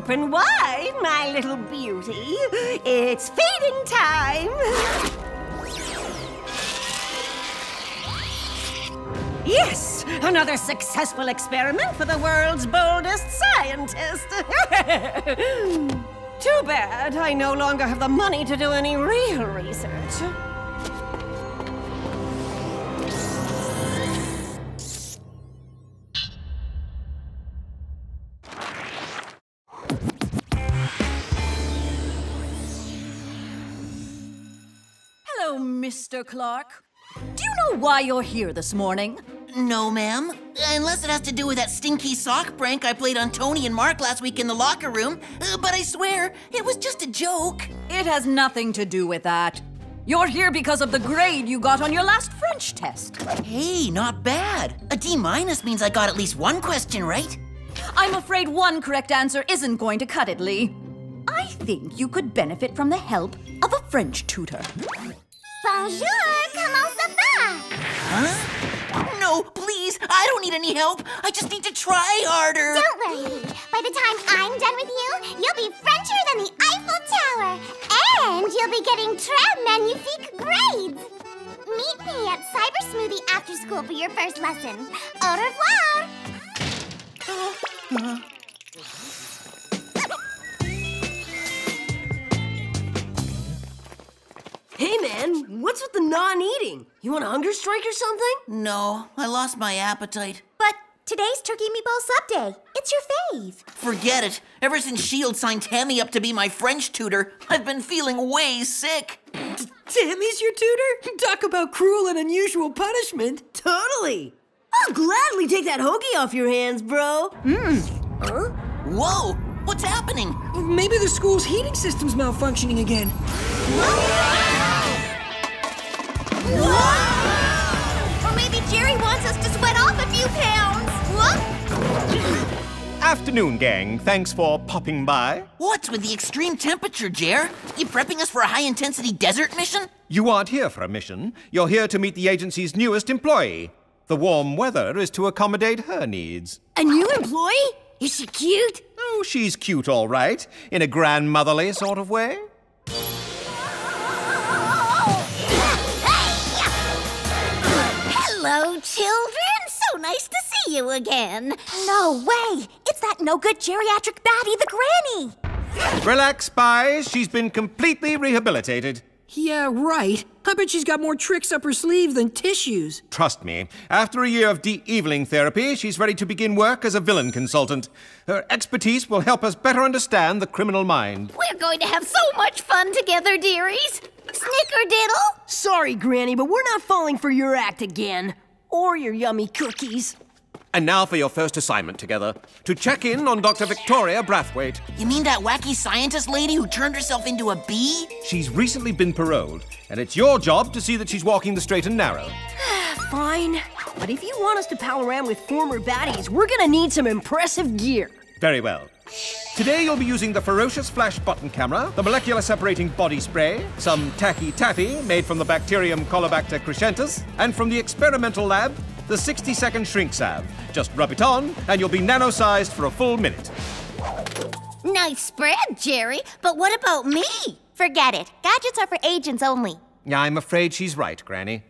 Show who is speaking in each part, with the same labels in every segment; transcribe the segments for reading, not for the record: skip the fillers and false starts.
Speaker 1: open wide, my little beauty. It's feeding time. Yes, another successful experiment for the world's boldest scientist. Too bad I no longer have the money to do any real research.
Speaker 2: Hello, Mr. Clark. Do you know why you're here this morning?
Speaker 3: No, ma'am. Unless it has to do with that stinky sock prank I played on Tony and Mark last week in the locker room. But I swear, it was just a joke.
Speaker 2: It has nothing to do with that. You're here because of the grade you got on your last French test.
Speaker 3: Hey, not bad. A D- means I got at least one question right.
Speaker 2: I'm afraid one correct answer isn't going to cut it, Lee. I think you could benefit from the help of a French tutor.
Speaker 4: Bonjour, comment ça va?
Speaker 3: Huh? No, please, I don't need any help. I just need to try harder.
Speaker 4: Don't worry. By the time I'm done with you, you'll be Frenchier than the Eiffel Tower. And you'll be getting très magnifique grades. Meet me at Cyber Smoothie after school for your first lesson. Au revoir.
Speaker 1: Hey, man, what's with the non-eating? You want a hunger strike or something?
Speaker 3: No, I lost my appetite.
Speaker 4: But today's Turkey Meatball Sub Day. It's your fave.
Speaker 3: Forget it. Ever since S.H.I.E.L.D. signed Tammy up to be my French tutor, I've been feeling way sick.
Speaker 1: Tammy's your tutor? Talk about cruel and unusual punishment. Totally. I'll gladly take that hoagie off your hands, bro.
Speaker 3: Huh? Whoa! What's happening?
Speaker 5: Maybe the school's heating system's malfunctioning again.
Speaker 4: Or maybe Jerry wants us to sweat off a few pounds.
Speaker 6: Afternoon, gang. Thanks for popping by.
Speaker 3: What's with the extreme temperature, Jer? You prepping us for a high-intensity desert mission?
Speaker 6: You aren't here for a mission. You're here to meet the agency's newest employee. The warm weather is to accommodate her needs.
Speaker 1: A new employee? Is she cute?
Speaker 6: Oh, she's cute, all right. In a grandmotherly sort of way.
Speaker 4: Hello, children. So nice to see you again. No way. It's that no-good geriatric baddie, the granny.
Speaker 6: Relax, spies. She's been completely rehabilitated.
Speaker 5: Yeah, right. I bet she's got more tricks up her sleeve than tissues.
Speaker 6: Trust me, after a year of de-eviling therapy, she's ready to begin work as a villain consultant. Her expertise will help us better understand the criminal mind.
Speaker 4: We're going to have so much fun together, dearies. Snickerdiddle.
Speaker 1: Sorry, Granny, but we're not falling for your act again. Or your yummy cookies.
Speaker 6: And now for your first assignment together, to check in on Dr. Victoria Brathwaite.
Speaker 3: You mean that wacky scientist lady who turned herself into a bee?
Speaker 6: She's recently been paroled, and it's your job to see that she's walking the straight and narrow.
Speaker 1: Fine. But if you want us to pal around with former baddies, we're gonna need some impressive gear.
Speaker 6: Very well. Today you'll be using the ferocious flash button camera, the molecular separating body spray, some tacky taffy made from the bacterium Colobacter crescentus, and from the experimental lab, the 60-second shrink salve. Just rub it on, and you'll be nano-sized for a full minute.
Speaker 4: Nice spread, Jerry. But what about me? Forget it. Gadgets are for agents only.
Speaker 6: I'm afraid she's right, Granny.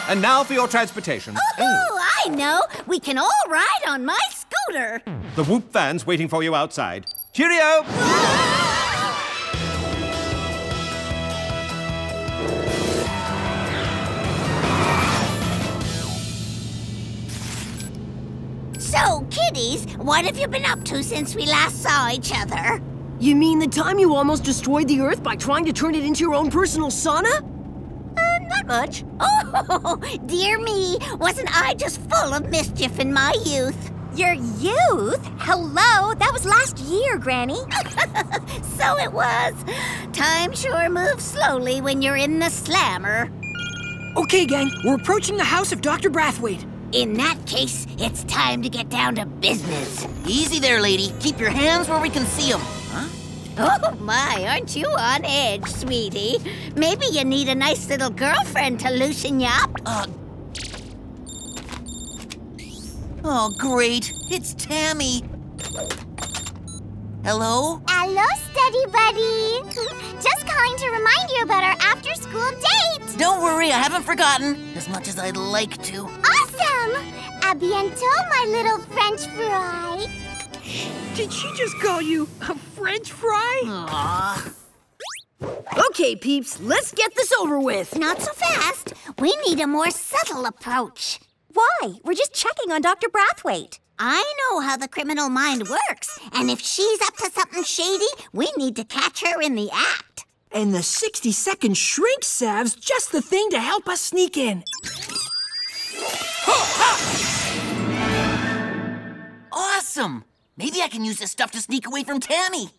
Speaker 6: And now for your transportation.
Speaker 4: Oh, I know. We can all ride on my scooter.
Speaker 6: The Whoop van's waiting for you outside. Cheerio!
Speaker 4: So, kiddies, what have you been up to since we last saw each other?
Speaker 1: You mean the time you almost destroyed the Earth by trying to turn it into your own personal sauna? Not much.
Speaker 4: Oh, dear me, wasn't I just full of mischief in my youth? Your youth? Hello, that was last year, Granny. So it was. Time sure moves slowly when you're in the slammer.
Speaker 5: Okay, gang, we're approaching the house of Dr. Brathwaite.
Speaker 4: In that case, it's time to get down to business.
Speaker 3: Easy there, lady. Keep your hands where we can see them. Huh?
Speaker 4: Oh my, aren't you on edge, sweetie? Maybe you need a nice little girlfriend to loosen you up.
Speaker 3: Oh, great. It's Tammy. Hello?
Speaker 7: Hello, Steady Buddy. Just calling to remind you about our after-school date.
Speaker 3: Don't worry, I haven't forgotten. As much as I'd like to.
Speaker 7: Awesome! A bientôt, my little French fry.
Speaker 5: Did she just call you a French fry?
Speaker 3: Aw.
Speaker 1: Okay, peeps, let's get this over with.
Speaker 4: Not so fast. We need a more subtle approach.
Speaker 2: Why? We're just checking on Dr. Brathwaite.
Speaker 4: I know how the criminal mind works, and if she's up to something shady, we need to catch her in the act.
Speaker 5: And the 60-second shrink salve's just the thing to help us sneak in.
Speaker 3: Awesome! Maybe I can use this stuff to sneak away from Tammy.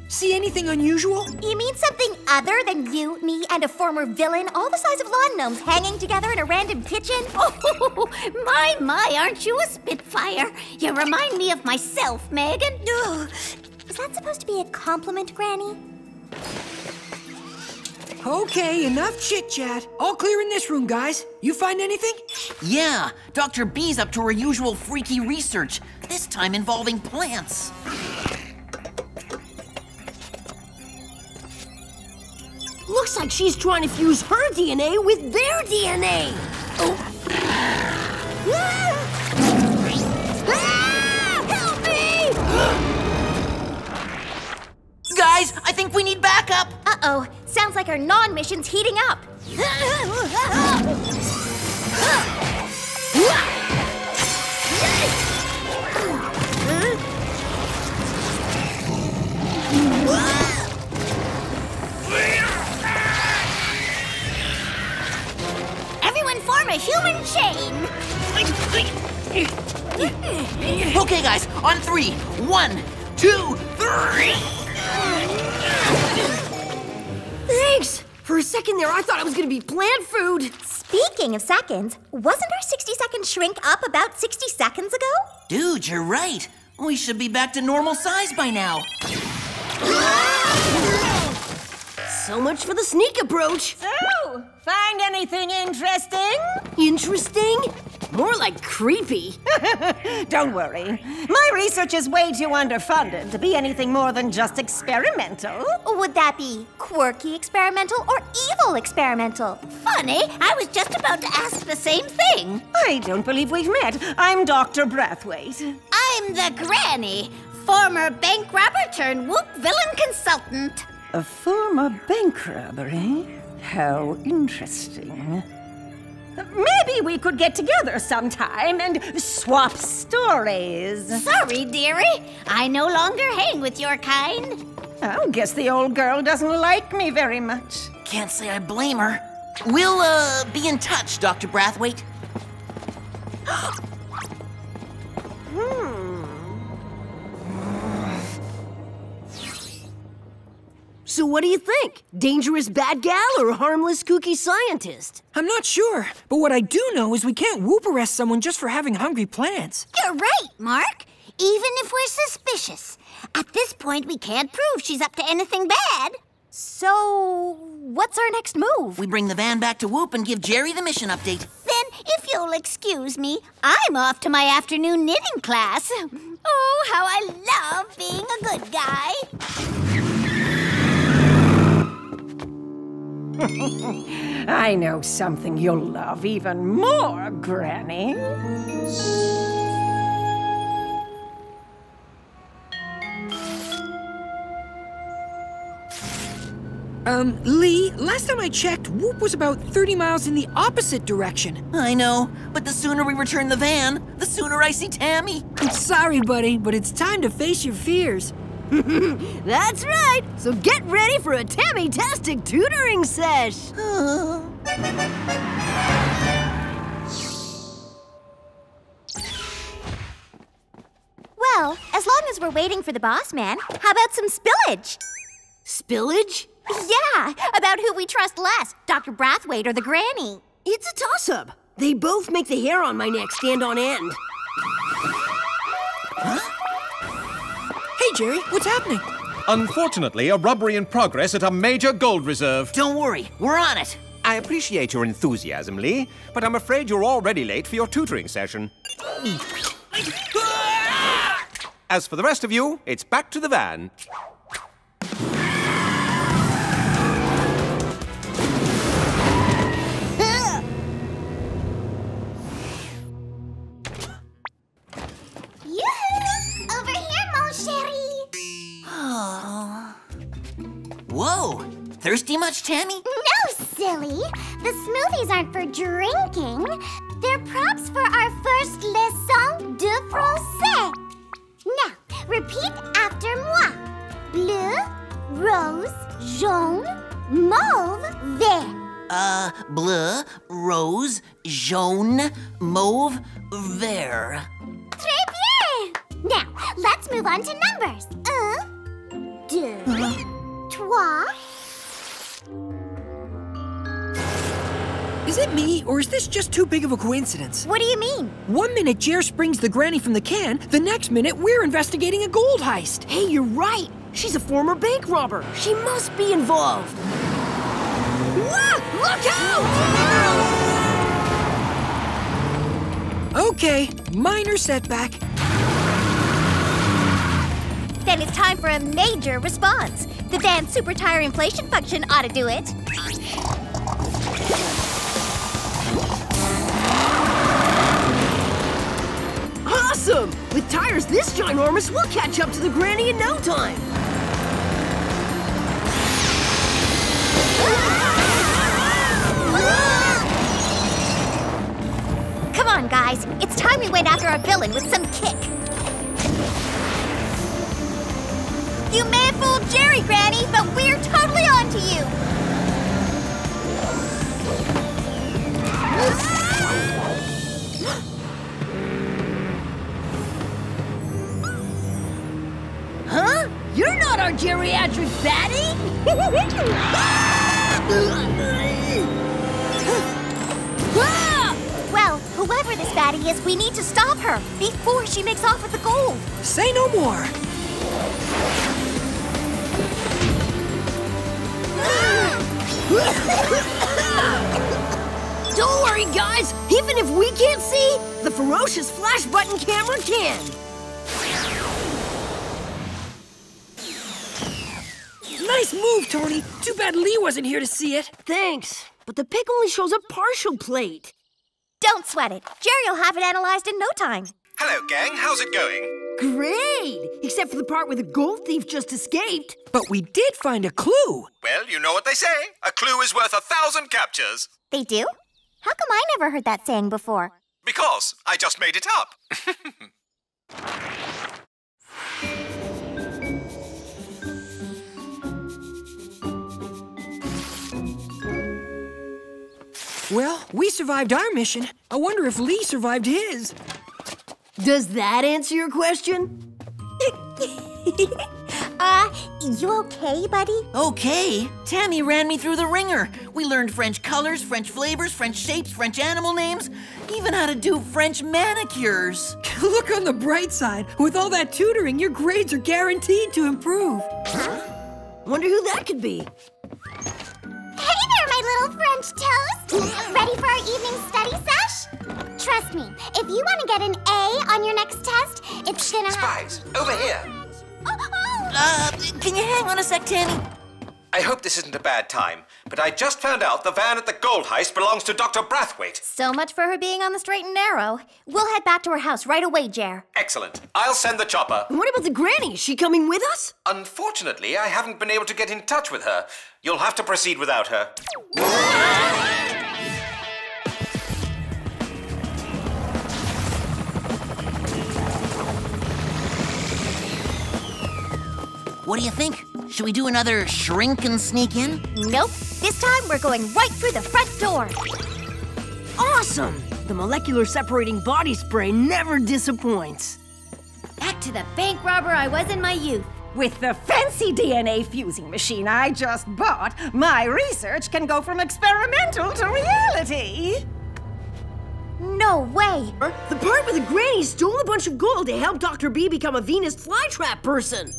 Speaker 5: See anything unusual?
Speaker 2: You mean something other than you, me, and a former villain, all the size of lawn gnomes, hanging together in a random kitchen?
Speaker 4: Oh, my, aren't you a spitfire? You remind me of myself, Megan.
Speaker 2: Ugh. Is that supposed to be a compliment, Granny?
Speaker 5: Okay, enough chit-chat. All clear in this room, guys. You find anything?
Speaker 3: Yeah, Dr. B's up to her usual freaky research, this time involving plants.
Speaker 1: Looks like she's trying to fuse her DNA with their DNA. Oh. Help me!
Speaker 3: Guys, I think we need backup.
Speaker 2: Uh-oh. Sounds like our non-mission's heating up.
Speaker 4: Everyone form a human chain.
Speaker 3: Okay, guys, on 3. 1, 2, 3.
Speaker 1: Thanks! For a second there, I thought it was gonna be plant food.
Speaker 2: Speaking of seconds, wasn't our 60-second shrink up about 60 seconds ago?
Speaker 3: Dude, you're right. We should be back to normal size by now.
Speaker 1: So much for the sneak approach.
Speaker 8: So, find anything interesting?
Speaker 1: Interesting? More like creepy.
Speaker 8: Don't worry. My research is way too underfunded to be anything more than just experimental.
Speaker 2: Would that be quirky experimental or evil experimental?
Speaker 4: Funny, I was just about to ask the same thing.
Speaker 8: I don't believe we've met. I'm Dr. Brathwaite.
Speaker 4: I'm the Granny, former bank robber turned whoop villain consultant.
Speaker 8: A former bank robbery? How interesting. Maybe we could get together sometime and swap stories.
Speaker 4: Sorry, dearie. I no longer hang with your kind.
Speaker 8: I guess the old girl doesn't like me very much.
Speaker 3: Can't say I blame her. We'll, be in touch, Dr. Brathwaite.
Speaker 1: So what do you think? Dangerous bad gal or harmless kooky scientist?
Speaker 5: I'm not sure, but what I do know is we can't whoop arrest someone just for having hungry plants.
Speaker 4: You're right, Mark. Even if we're suspicious. At this point, we can't prove she's up to anything bad.
Speaker 2: So, what's our next move?
Speaker 3: We bring the van back to Whoop and give Jerry the mission update.
Speaker 4: Then, if you'll excuse me, I'm off to my afternoon knitting class. Oh, how I love being a good guy.
Speaker 8: I know something you'll love even more, Granny.
Speaker 5: Lee, last time I checked, Whoop was about 30 miles in the opposite direction.
Speaker 3: I know, but the sooner we return the van, the sooner I see Tammy.
Speaker 5: I'm sorry, buddy, but it's time to face your fears.
Speaker 1: That's right! So get ready for a Tammy-tastic tutoring sesh!
Speaker 2: Well, as long as we're waiting for the boss man, how about some spillage?
Speaker 1: Spillage?
Speaker 4: Yeah, about who we trust less, Dr. Brathwaite or the granny.
Speaker 1: It's a toss-up. They both make the hair on my neck stand on end.
Speaker 5: Hey, Jerry, what's happening?
Speaker 6: Unfortunately, a robbery in progress at a major gold reserve.
Speaker 3: Don't worry, we're on it.
Speaker 6: I appreciate your enthusiasm, Lee, but I'm afraid you're already late for your tutoring session. As for the rest of you, it's back to the van.
Speaker 7: Yoo-hoo! Over here, mon chéri.
Speaker 3: Whoa, thirsty much, Tammy?
Speaker 7: No, silly. The smoothies aren't for drinking. They're props for our first leçon de français. Now, repeat after moi. Bleu, rose, jaune, mauve, vert.
Speaker 3: Bleu, rose, jaune, mauve, vert.
Speaker 7: Très bien. Now, let's move on to numbers. 1, 2, 3.
Speaker 5: Is it me, or is this just too big of a coincidence?
Speaker 4: What do you mean?
Speaker 5: 1 minute Jer springs the granny from the can, the next minute we're investigating a gold heist.
Speaker 1: Hey, you're right. She's a former bank robber. She must be involved. Whoa! Look out!
Speaker 5: Okay, minor setback.
Speaker 4: Then it's time for a major response. The van's super tire inflation function ought to do it.
Speaker 1: Awesome! With tires this ginormous, we'll catch up to the granny in no time.
Speaker 4: Come on, guys. It's time we went after our villain with some kick. You may have fooled Jerry, Granny, but we're totally on to you.
Speaker 1: Huh? You're not our geriatric baddie?
Speaker 4: Well, whoever this baddie is, we need to stop her before she makes off with the gold.
Speaker 5: Say no more.
Speaker 1: Don't worry, guys. Even if we can't see, the ferocious flash button camera can.
Speaker 5: Nice move, Tony. Too bad Lee wasn't here to see it.
Speaker 1: Thanks, but the pic only shows a partial plate.
Speaker 4: Don't sweat it. Jerry'll have it analyzed in no time.
Speaker 6: Hello, gang. How's it going?
Speaker 1: Great! Except for the part where the gold thief just escaped.
Speaker 5: But we did find a clue.
Speaker 6: Well, you know what they say. A clue is worth 1,000 captures.
Speaker 4: They do? How come I never heard that saying before?
Speaker 6: Because I just made it up.
Speaker 5: Well, we survived our mission. I wonder if Lee survived his.
Speaker 1: Does that answer your question?
Speaker 4: You okay, buddy?
Speaker 3: Okay. Tammy ran me through the ringer. We learned French colors, French flavors, French shapes, French animal names, even how to do French manicures.
Speaker 5: Look on the bright side. With all that tutoring, your grades are guaranteed to improve.
Speaker 1: Wonder who that could be.
Speaker 7: Hey there, my little French toast! Ready for our evening study sesh? Trust me, if you want to get an A on your next test, it's gonna
Speaker 6: Spies, over here.
Speaker 3: Can you hang on a sec, Tammy?
Speaker 6: I hope this isn't a bad time, but I just found out the van at the gold heist belongs to Dr. Brathwaite.
Speaker 4: So much for her being on the straight and narrow. We'll head back to her house right away, Jer.
Speaker 6: Excellent. I'll send the chopper.
Speaker 1: And what about the granny? Is she coming with us?
Speaker 6: Unfortunately, I haven't been able to get in touch with her. You'll have to proceed without her.
Speaker 3: What do you think? Should we do another shrink and sneak in?
Speaker 4: Nope. This time we're going right through the front door.
Speaker 1: Awesome! The molecular separating body spray never disappoints.
Speaker 4: Back to the bank robber I was in my youth.
Speaker 8: With the fancy DNA fusing machine I just bought, my research can go from experimental to reality.
Speaker 4: No way!
Speaker 1: The part where the granny stole a bunch of gold to help Dr. B become a Venus flytrap person.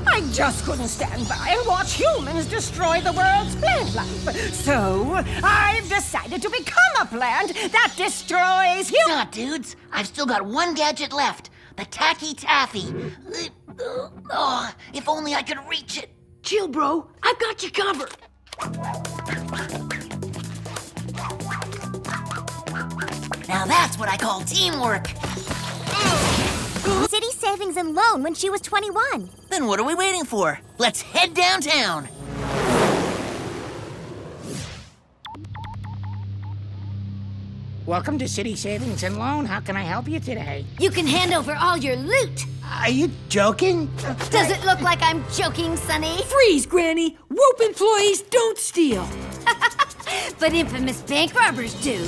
Speaker 8: I just couldn't stand by and watch humans destroy the world's plant life. So, I've decided to become a plant that destroys humans.
Speaker 3: Nah, dudes. I've still got one gadget left. The Tacky Taffy. Oh, if only I could reach it.
Speaker 1: Chill, bro. I've got you covered.
Speaker 3: Now that's what I call teamwork.
Speaker 4: City savings and loan when she was 21.
Speaker 3: Then what are we waiting for? Let's head downtown.
Speaker 9: Welcome to City Savings and Loan. How can I help you today?
Speaker 7: You can hand over all your loot.
Speaker 9: Are you joking?
Speaker 7: Does it look like I'm joking, Sonny?
Speaker 1: Freeze, Granny! Whoop employees don't steal!
Speaker 7: But infamous bank robbers do.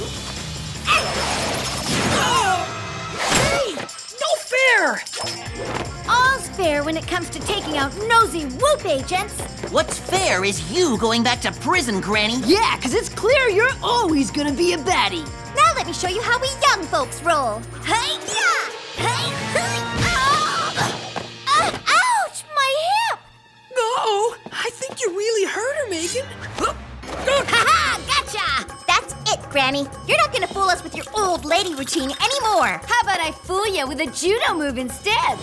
Speaker 1: No fair!
Speaker 7: All's fair when it comes to taking out nosy Whoop agents.
Speaker 3: What's fair is you going back to prison, Granny.
Speaker 1: Yeah, 'cause it's clear you're always gonna be a baddie.
Speaker 4: Now let me show you how we young folks roll. Hey, yeah! Hey, ouch, my hip!
Speaker 1: No, I think you really hurt her, Megan.
Speaker 4: Ha-ha, gotcha! That's it, Granny. You're not gonna fool us with your old lady routine anymore.
Speaker 7: How about I fool you with a judo move instead?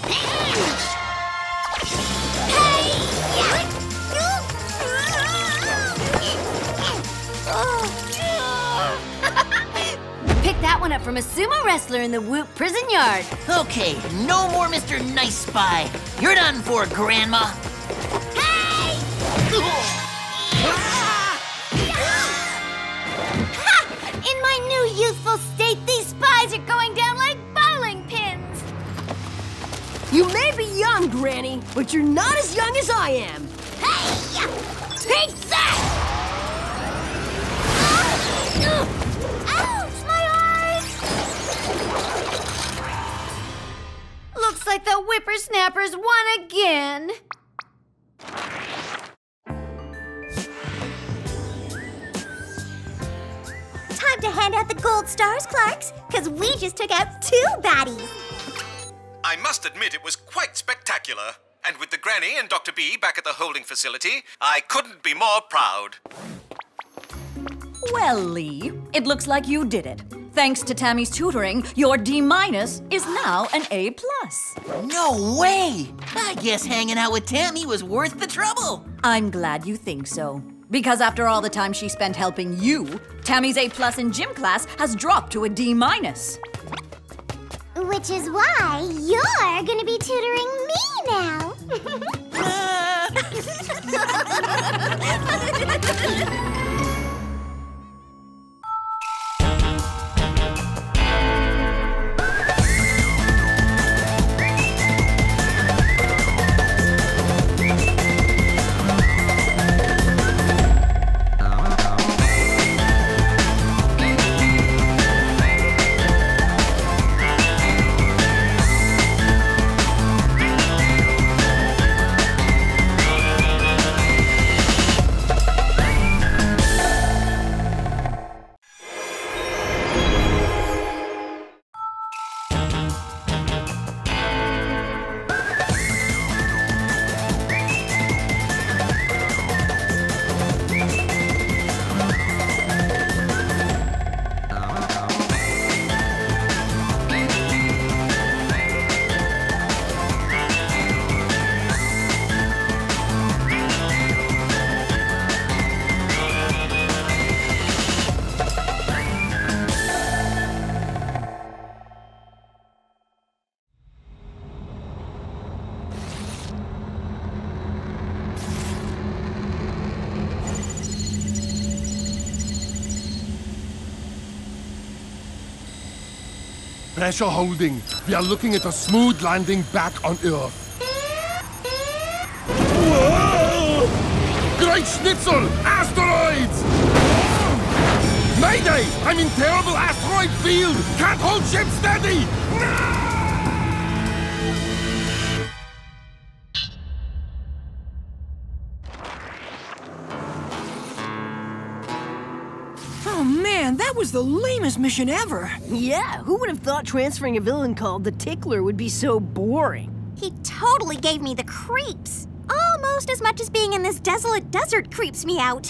Speaker 7: Pick that one up from a sumo wrestler in the Whoop prison yard.
Speaker 3: Okay, no more Mr. Nice Spy. You're done for, Grandma.
Speaker 4: Hey! In my new youthful state, these spies are going down like bowling pins.
Speaker 1: You may be young, Granny, but you're not as young as I am.
Speaker 4: Hey! Take that! Ouch, my eyes!
Speaker 7: Looks like the whippersnappers won again.
Speaker 4: Time to hand out the gold stars, Clarks, because we just took out 2 baddies.
Speaker 6: I must admit it was quite spectacular. And with the Granny and Dr. B back at the holding facility, I couldn't be more proud.
Speaker 2: Well, Lee, it looks like you did it. Thanks to Tammy's tutoring, your D- is now an A+.
Speaker 3: No way! I guess hanging out with Tammy was worth the trouble.
Speaker 2: I'm glad you think so. Because after all the time she spent helping you, Tammy's A+ in gym class has dropped to a D-.
Speaker 7: Which is why you're gonna be tutoring me now.
Speaker 10: Pressure holding. We are looking at a smooth landing back on Earth. Mein Schnitzel! Asteroids! Mayday! I'm in terrible asteroid field! Can't hold ship steady!
Speaker 5: Oh man, that was the lamest mission ever.
Speaker 1: Yeah, who would have thought transferring a villain called the Tickler would be so boring?
Speaker 4: He totally gave me the creeps. Almost as much as being in this desolate desert creeps me out.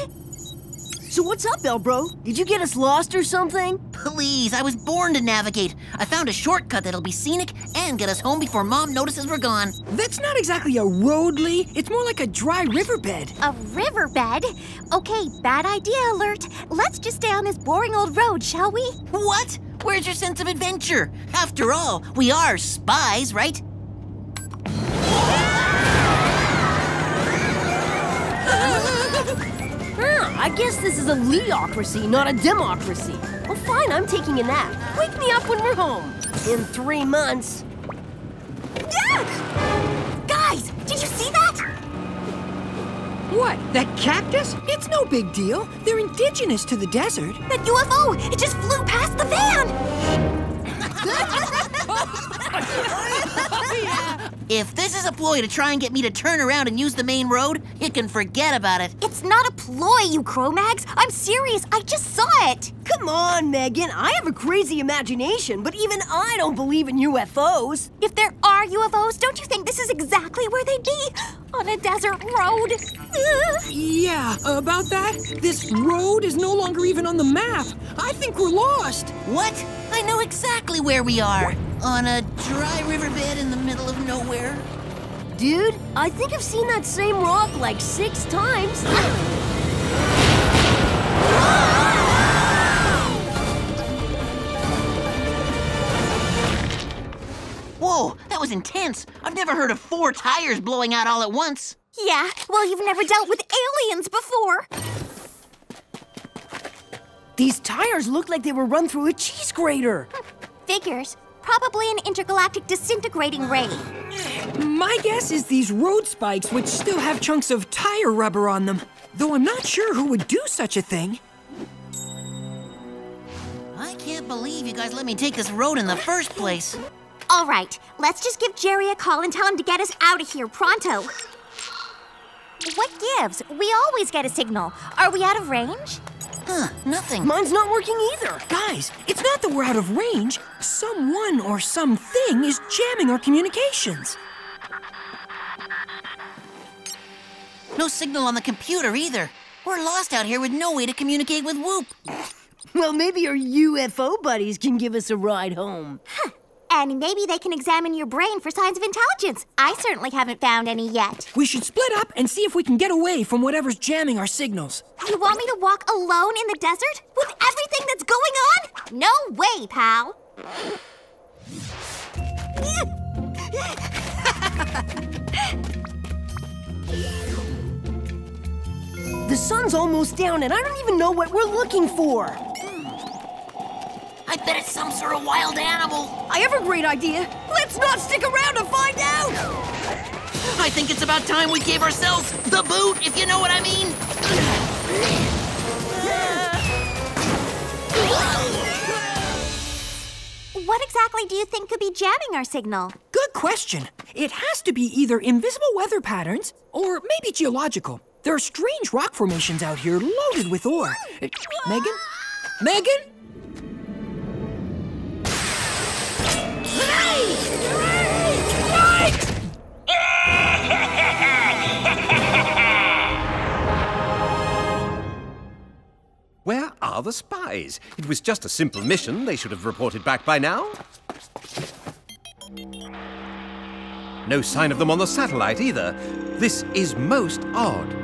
Speaker 1: So what's up, Elbro? Did you get us lost or something?
Speaker 3: Please, I was born to navigate. I found a shortcut that'll be scenic and get us home before Mom notices we're gone.
Speaker 5: That's not exactly a road, Lee. It's more like a dry riverbed.
Speaker 4: A riverbed? Okay, bad idea alert. Let's just stay on this boring old road, shall we?
Speaker 3: What? Where's your sense of adventure? After all, we are spies, right?
Speaker 1: I guess this is a Leocracy, not a democracy. Well, fine, I'm taking a nap. Wake me up when we're home. In 3 months.
Speaker 4: Guys, did you see that?
Speaker 5: What, that cactus? It's no big deal. They're indigenous to the desert.
Speaker 4: That UFO! It just flew past the van!
Speaker 3: If this is a ploy to try and get me to turn around and use the main road, you can forget about it.
Speaker 4: It's not a ploy, you Cro-Mags. I'm serious. I just saw it.
Speaker 1: Come on, Megan. I have a crazy imagination, but even I don't believe in UFOs.
Speaker 4: If there are UFOs, don't you think this is exactly where they'd be? On a desert road.
Speaker 5: Yeah, about that, this road is no longer even on the map. I think we're lost.
Speaker 3: What? I know exactly where we are. On a dry riverbed in the middle of nowhere.
Speaker 1: Dude, I think I've seen that same rock like 6 times.
Speaker 3: Whoa, that was intense. I've never heard of 4 tires blowing out all at once.
Speaker 4: Yeah, well, you've never dealt with aliens before.
Speaker 1: These tires look like they were run through a cheese grater.
Speaker 4: Figures. Probably an intergalactic disintegrating ray.
Speaker 5: My guess is these road spikes would still have chunks of tire rubber on them, though I'm not sure who would do such a thing.
Speaker 3: I can't believe you guys let me take this road in the first place.
Speaker 4: All right, let's just give Jerry a call and tell him to get us out of here pronto. What gives? We always get a signal. Are we out of range?
Speaker 3: Huh, nothing.
Speaker 1: Mine's not working either.
Speaker 5: Guys, it's not that we're out of range. Someone or something is jamming our communications.
Speaker 3: No signal on the computer either. We're lost out here with no way to communicate with Whoop.
Speaker 1: Well, maybe our UFO buddies can give us a ride home.
Speaker 4: Huh. And maybe they can examine your brain for signs of intelligence. I certainly haven't found any yet.
Speaker 5: We should split up and see if we can get away from whatever's jamming our signals.
Speaker 4: You want me to walk alone in the desert? With everything that's going on? No way, pal.
Speaker 1: The sun's almost down and I don't even know what we're looking for.
Speaker 3: I bet it's some sort of wild animal.
Speaker 1: I have a great idea. Let's not stick around to find out.
Speaker 3: I think it's about time we gave ourselves the boot, if you know what I mean.
Speaker 4: What exactly do you think could be jamming our signal?
Speaker 5: Good question. It has to be either invisible weather patterns or maybe geological. There are strange rock formations out here loaded with ore. Megan? Megan?
Speaker 6: Where are the spies? It was just a simple mission. They should have reported back by now. No sign of them on the satellite either. This is most odd.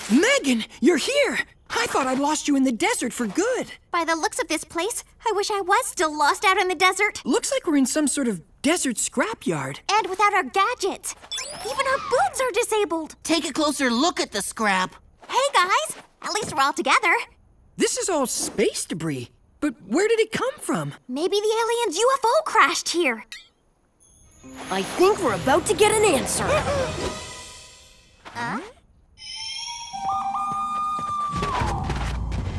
Speaker 5: Megan, you're here! I thought I'd lost you in the desert for good.
Speaker 4: By the looks of this place, I wish I was still lost out in the desert.
Speaker 5: Looks like we're in some sort of desert scrapyard.
Speaker 4: And without our gadgets. Even our boots are disabled.
Speaker 3: Take a closer look at the scrap.
Speaker 4: Hey, guys. At least we're all together.
Speaker 5: This is all space debris. But where did it come from?
Speaker 4: Maybe the aliens' UFO crashed here.
Speaker 1: I think we're about to get an answer.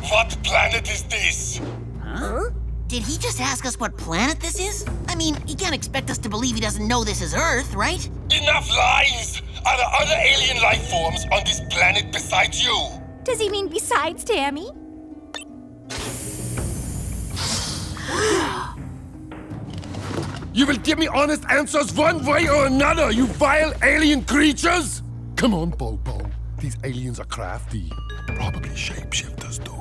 Speaker 10: What planet is this?
Speaker 3: Huh? Did he just ask us what planet this is? I mean, he can't expect us to believe he doesn't know this is Earth, right?
Speaker 10: Enough lies! Are there other alien life forms on this planet besides you?
Speaker 4: Does he mean besides Tammy?
Speaker 10: You will give me honest answers one way or another, you vile alien creatures! Come on, Bobo. These aliens are crafty. Probably shapeshifters, too.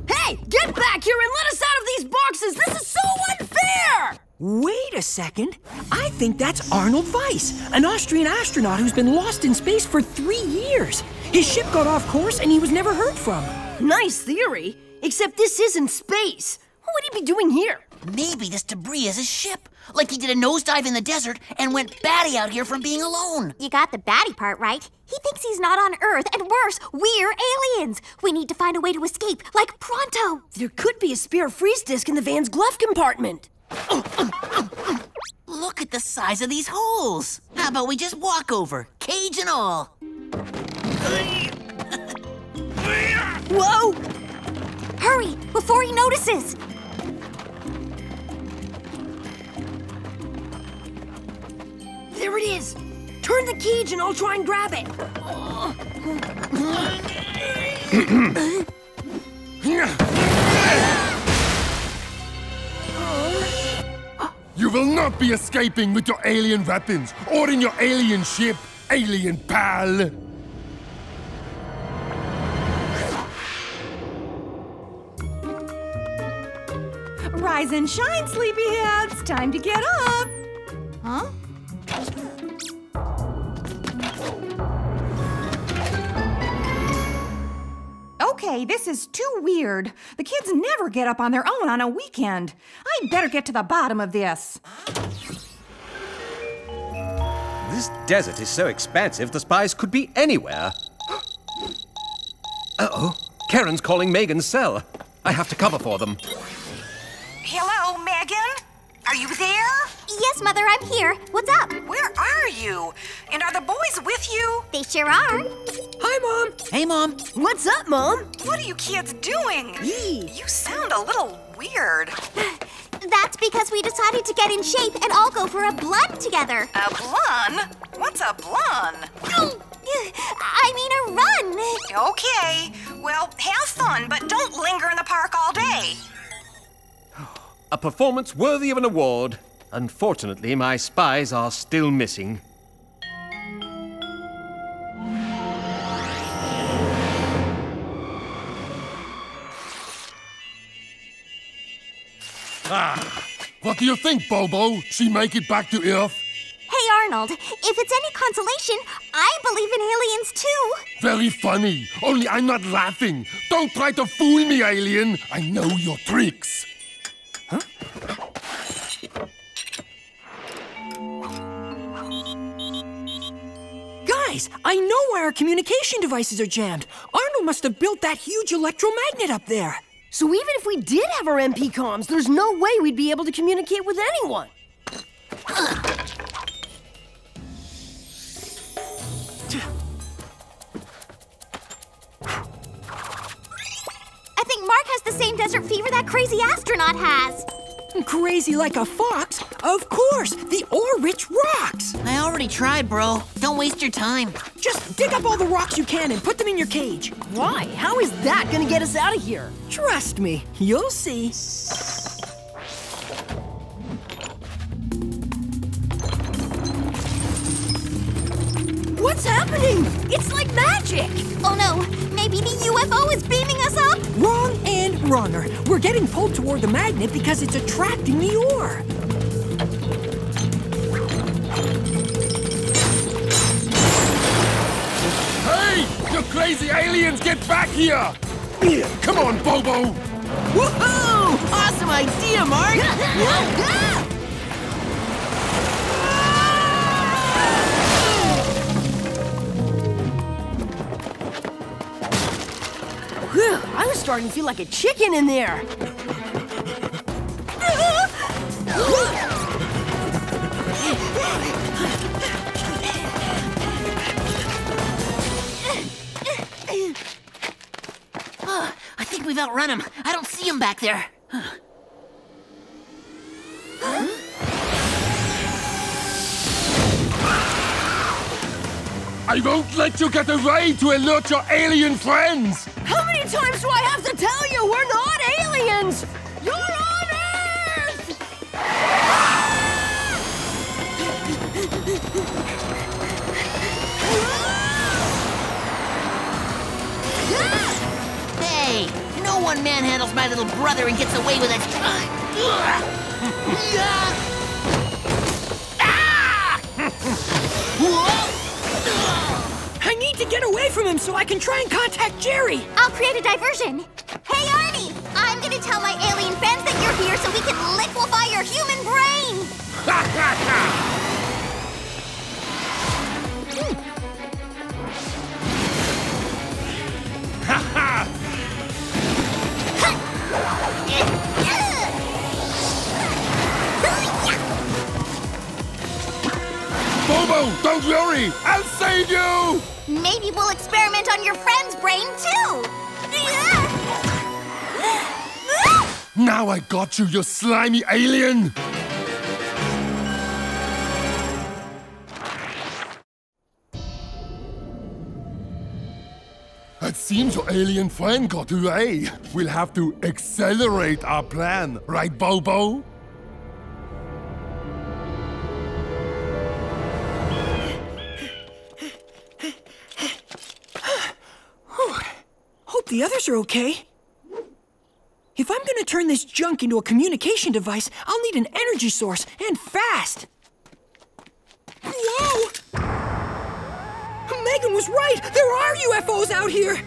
Speaker 1: Hey, get back here and let us out of these boxes! This is so unfair!
Speaker 5: Wait a second. I think that's Arnold Weiss, an Austrian astronaut who's been lost in space for 3 years. His ship got off course and he was never heard from.
Speaker 1: Nice theory, except this isn't space. What would he be doing here?
Speaker 3: Maybe this debris is his ship. Like he did a nosedive in the desert and went batty out here from being alone.
Speaker 4: You got the batty part right. He thinks he's not on Earth, and worse, we're aliens. We need to find a way to escape, like pronto.
Speaker 1: There could be a spare freeze disk in the van's glove compartment.
Speaker 3: Look at the size of these holes. How about we just walk over, cage and all?
Speaker 1: Whoa!
Speaker 4: Hurry, before he notices.
Speaker 1: There it is. Turn the cage and I'll try and grab it.
Speaker 10: You will not be escaping with your alien weapons or in your alien ship, alien pal.
Speaker 11: Rise and shine, sleepyheads. Time to get up.
Speaker 4: Huh?
Speaker 11: Okay, this is too weird. The kids never get up on their own on a weekend. I'd better get to the bottom of this.
Speaker 6: This desert is so expansive, the spies could be anywhere. Uh-oh. Karen's calling Megan's cell. I have to cover for them.
Speaker 12: Hello, Megan? Are you there?
Speaker 4: Yes, Mother, I'm here. What's up?
Speaker 12: Where are you? And are the boys with you?
Speaker 4: They sure are.
Speaker 5: Hi, Mom.
Speaker 3: Hey, Mom.
Speaker 1: What's up, Mom?
Speaker 12: What are you kids doing? You sound a little weird.
Speaker 4: That's because we decided to get in shape and all go for a blun together.
Speaker 12: A blun? What's a blun?
Speaker 4: I mean a run.
Speaker 12: Okay. Well, have fun, but don't linger in the park all day.
Speaker 6: A performance worthy of an award. Unfortunately, my spies are still missing.
Speaker 10: What do you think, Bobo? She make it back to Earth?
Speaker 4: Hey, Arnold, if it's any consolation, I believe in aliens too.
Speaker 10: Very funny, only I'm not laughing. Don't try to fool me, alien. I know your tricks. Huh?
Speaker 5: Guys, I know why our communication devices are jammed. Arnold must have built that huge electromagnet up there.
Speaker 1: So even if we did have our MP comms, there's no way we'd be able to communicate with anyone.
Speaker 4: I think Mark has the same desert fever that crazy astronaut has.
Speaker 5: Crazy like a fox? Of course, the ore-rich rocks.
Speaker 3: I already tried, bro. Don't waste your time.
Speaker 5: Just dig up all the rocks you can and put them in your cage.
Speaker 1: Why? How is that gonna get us out of here?
Speaker 5: Trust me, you'll see.
Speaker 1: What's happening? It's like magic!
Speaker 4: Oh no, maybe the UFO is beaming us up?
Speaker 5: Wrong and wronger. We're getting pulled toward the magnet because it's attracting the ore.
Speaker 10: Hey! You crazy aliens, get back here! Come on, Bobo!
Speaker 3: Woohoo! Awesome idea, Mark!
Speaker 1: Whew, I was starting to feel like a chicken in there.
Speaker 3: we've outrun him. I don't see him back there.
Speaker 10: I won't let you get away to alert your alien friends!
Speaker 1: How many times do I have to tell you we're not aliens? You're on Earth!
Speaker 3: Hey, no one manhandles my little brother and gets away with it.
Speaker 5: I need to get away from him so I can try and contact Jerry.
Speaker 4: I'll create a diversion. Hey, Arnie! I'm gonna tell my alien friends that you're here so we can liquefy your human brain!
Speaker 10: Bobo, don't worry! I'll save you!
Speaker 4: Maybe we'll experiment on your friend's brain, too!
Speaker 10: Now I got you, you slimy alien! It seems your alien friend got away. We'll have to accelerate our plan, right, Bobo?
Speaker 5: Hope the others are okay. If I'm gonna turn this junk into a communication device, I'll need an energy source, and fast! Whoa! Megan was right! There are UFOs out here!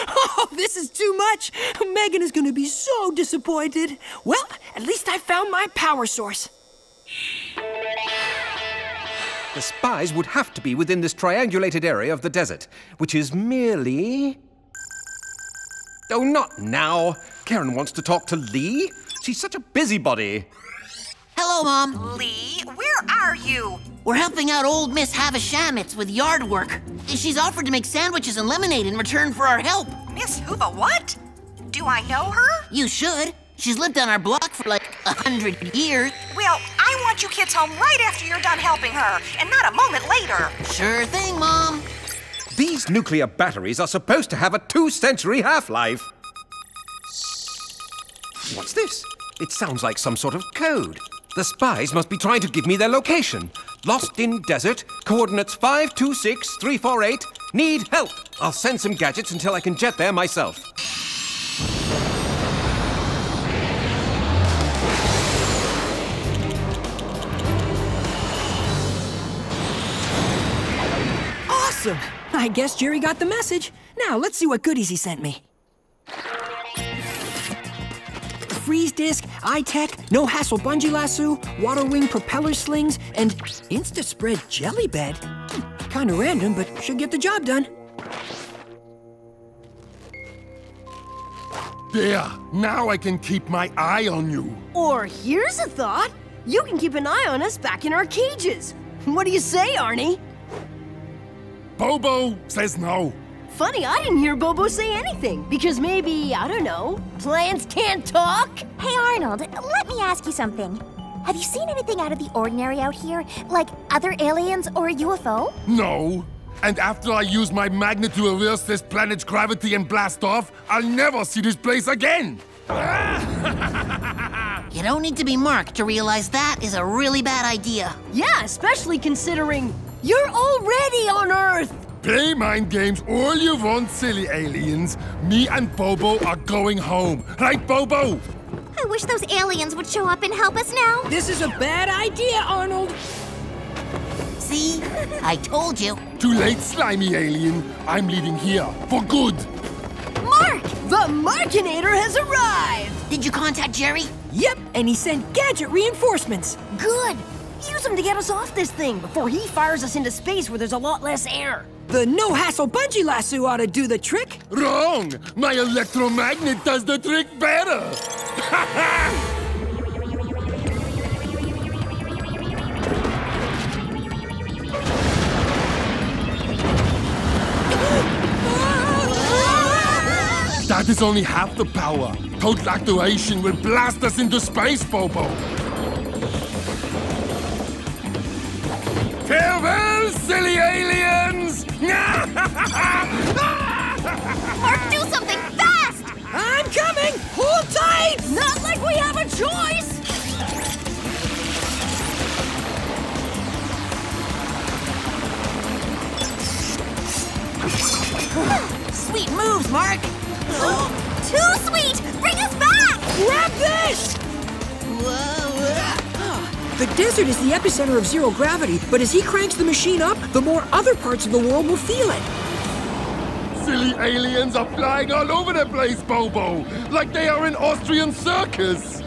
Speaker 5: Oh, this is too much! Megan is gonna be so disappointed. Well, at least I found my power source.
Speaker 6: The spies would have to be within this triangulated area of the desert, which is merely... Oh, not now. Karen wants to talk to Lee. She's such a busybody.
Speaker 3: Hello, Mom.
Speaker 12: Lee, where are you?
Speaker 3: We're helping out old Miss Havashamitz with yard work. She's offered to make sandwiches and lemonade in return for our help.
Speaker 12: Miss who the what? Do I know her?
Speaker 3: You should. She's lived on our block for like 100 years.
Speaker 12: Well, I want you kids home right after you're done helping her, and not a moment later.
Speaker 3: Sure thing, Mom.
Speaker 6: These nuclear batteries are supposed to have a 2-century half-life. What's this? It sounds like some sort of code. The spies must be trying to give me their location. Lost in desert, coordinates 526348. Need help. I'll send some gadgets until I can jet there myself.
Speaker 5: Awesome! I guess Jerry got the message. Now, let's see what goodies he sent me. Freeze disc, iTech, no hassle bungee lasso, water wing propeller slings, and Insta-spread jelly bed. Kinda random, but should get the job done.
Speaker 10: There, now I can keep my eye on you.
Speaker 1: Or here's a thought. You can keep an eye on us back in our cages. What do you say, Arnie?
Speaker 10: Bobo says no.
Speaker 1: Funny, I didn't hear Bobo say anything, because maybe, I don't know, plants can't talk?
Speaker 4: Hey, Arnold, let me ask you something. Have you seen anything out of the ordinary out here? Like other aliens or a UFO?
Speaker 10: No. And after I use my magnet to reverse this planet's gravity and blast off, I'll never see this place again!
Speaker 3: You don't need to be marked to realize that is a really bad idea.
Speaker 1: Yeah, especially considering you're already on Earth!
Speaker 10: Play mind games all you want, silly aliens. Me and Bobo are going home. Right, Bobo?
Speaker 4: I wish those aliens would show up and help us now.
Speaker 5: This is a bad idea, Arnold.
Speaker 3: See? I told you.
Speaker 10: Too late, slimy alien. I'm leaving here for good.
Speaker 1: Mark! The Markinator has arrived!
Speaker 3: Did you contact Jerry?
Speaker 5: Yep, and he sent gadget reinforcements.
Speaker 1: Good! Use him to get us off this thing before he fires us into space where there's a lot less air.
Speaker 5: The no-hassle bungee lasso ought to do the trick.
Speaker 10: Wrong! My electromagnet does the trick better! It's only half the power. Total activation will blast us into space, Bobo. Farewell, silly aliens!
Speaker 4: Mark, do something fast!
Speaker 5: I'm coming! Hold tight!
Speaker 1: Not like we have a choice!
Speaker 3: Sweet moves, Mark!
Speaker 4: Too sweet! Bring us back!
Speaker 5: Grab this! The desert is the epicenter of zero gravity, but as he cranks the machine up, the more other parts of the world will feel it.
Speaker 10: Silly aliens are flying all over the place, Bobo! Like they are in Austrian circus!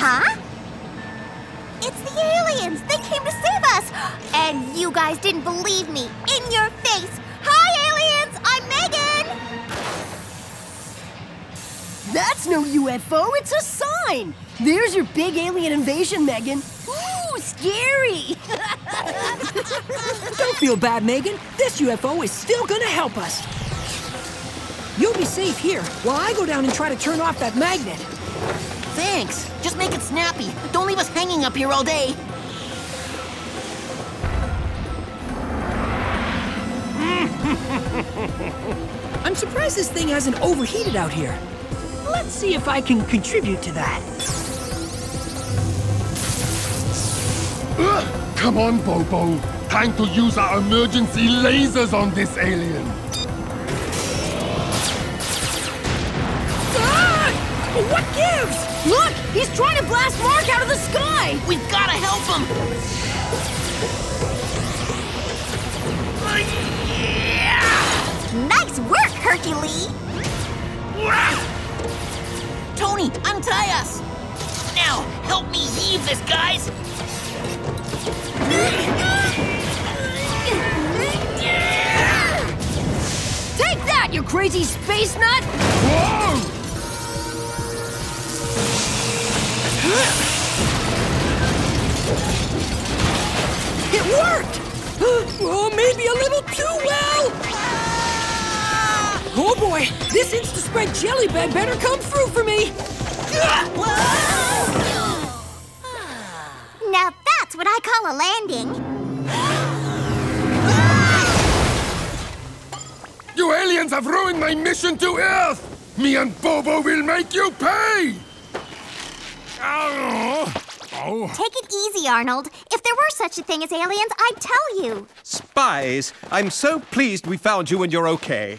Speaker 4: Huh? It's the aliens! They came to save us! And you guys didn't believe me! In your face! Hi, aliens! I'm Megan!
Speaker 1: That's no UFO, it's a sign! There's your big alien invasion, Megan. Ooh, scary!
Speaker 5: Don't feel bad, Megan. This UFO is still gonna help us. You'll be safe here while I go down and try to turn off that magnet.
Speaker 3: Thanks. Just make it snappy. Don't leave us hanging up here all day.
Speaker 5: I'm surprised this thing hasn't overheated out here. Let's see if I can contribute to that.
Speaker 10: Come on, Bobo. Time to use our emergency lasers on this alien.
Speaker 1: Ah! What gives? Look! He's trying to blast Mark out of the sky!
Speaker 3: We've gotta help him!
Speaker 4: Nice work, Hercules!
Speaker 3: Tony, untie us! Now, help me heave this, guys!
Speaker 1: Take that, you crazy space nut!
Speaker 10: Whoa!
Speaker 5: It worked! Oh, maybe a little too well! Oh boy, this Insta-Spread jelly bed better come through for me!
Speaker 4: Now that's what I call a landing.
Speaker 10: You aliens have ruined my mission to Earth! Me and Bobo will make you pay!
Speaker 4: Take it easy, Arnold. If there were such a thing as aliens, I'd tell you.
Speaker 6: Spies, I'm so pleased we found you and you're okay.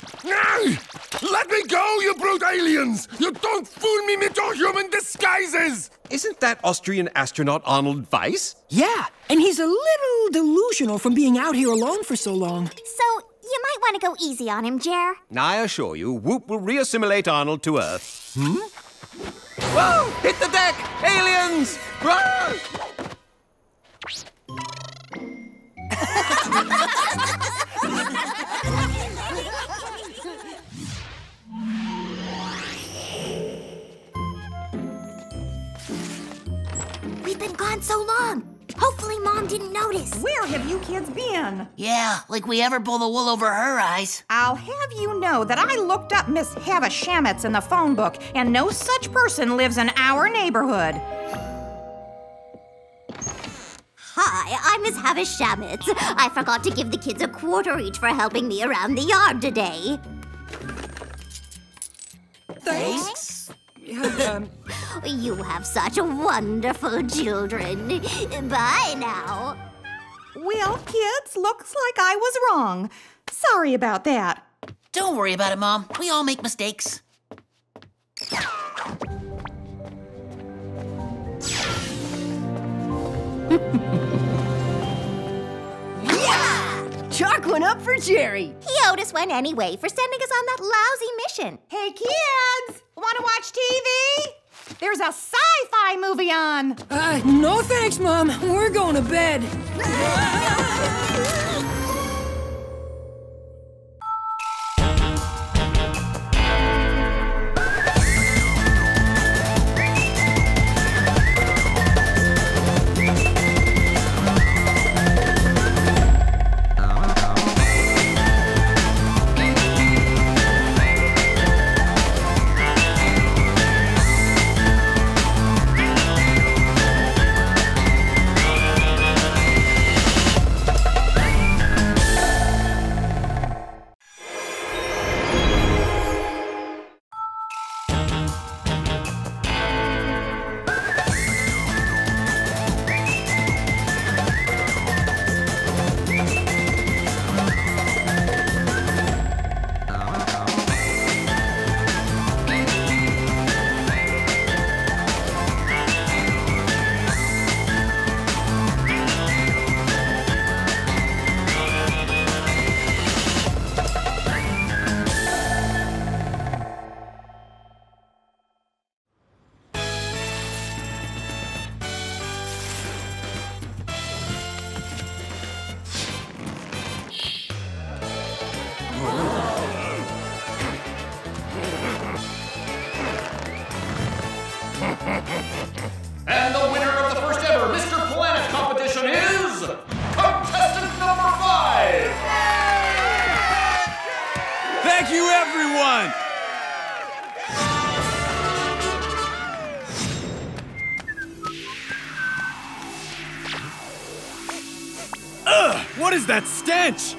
Speaker 10: Let me go, you brute aliens! You don't fool me with your human disguises!
Speaker 6: Isn't that Austrian astronaut Arnold Weiss?
Speaker 5: Yeah, and he's a little delusional from being out here alone for so long.
Speaker 4: So, you might want to go easy on him, Jer.
Speaker 6: I assure you, Whoop will reassimilate Arnold to Earth. Whoa! Hit the deck! Aliens! Run!
Speaker 4: We've been gone so long. Hopefully Mom didn't notice.
Speaker 11: Where have you kids been?
Speaker 3: Yeah, like we ever pull the wool over her eyes.
Speaker 11: I'll have you know that I looked up Miss Havashamitz in the phone book, and no such person lives in our neighborhood.
Speaker 4: Hi, I'm Miss Havashamitz. I forgot to give the kids a quarter each for helping me around the yard today.
Speaker 5: Thanks.
Speaker 4: You have such wonderful children. Bye now.
Speaker 11: Well, kids, looks like I was wrong. Sorry about that.
Speaker 3: Don't worry about it, Mom. We all make mistakes.
Speaker 1: Yeah! Chalk one up for Jerry.
Speaker 4: He owed us one anyway for sending us on that lousy mission.
Speaker 11: Hey, kids! Want to watch TV? There's a sci-fi movie on.
Speaker 5: No thanks, Mom. We're going to bed.
Speaker 13: And the winner of the first ever Mr. Planet competition is contestant number 5.
Speaker 14: Thank you, everyone. Ugh! What is that stench?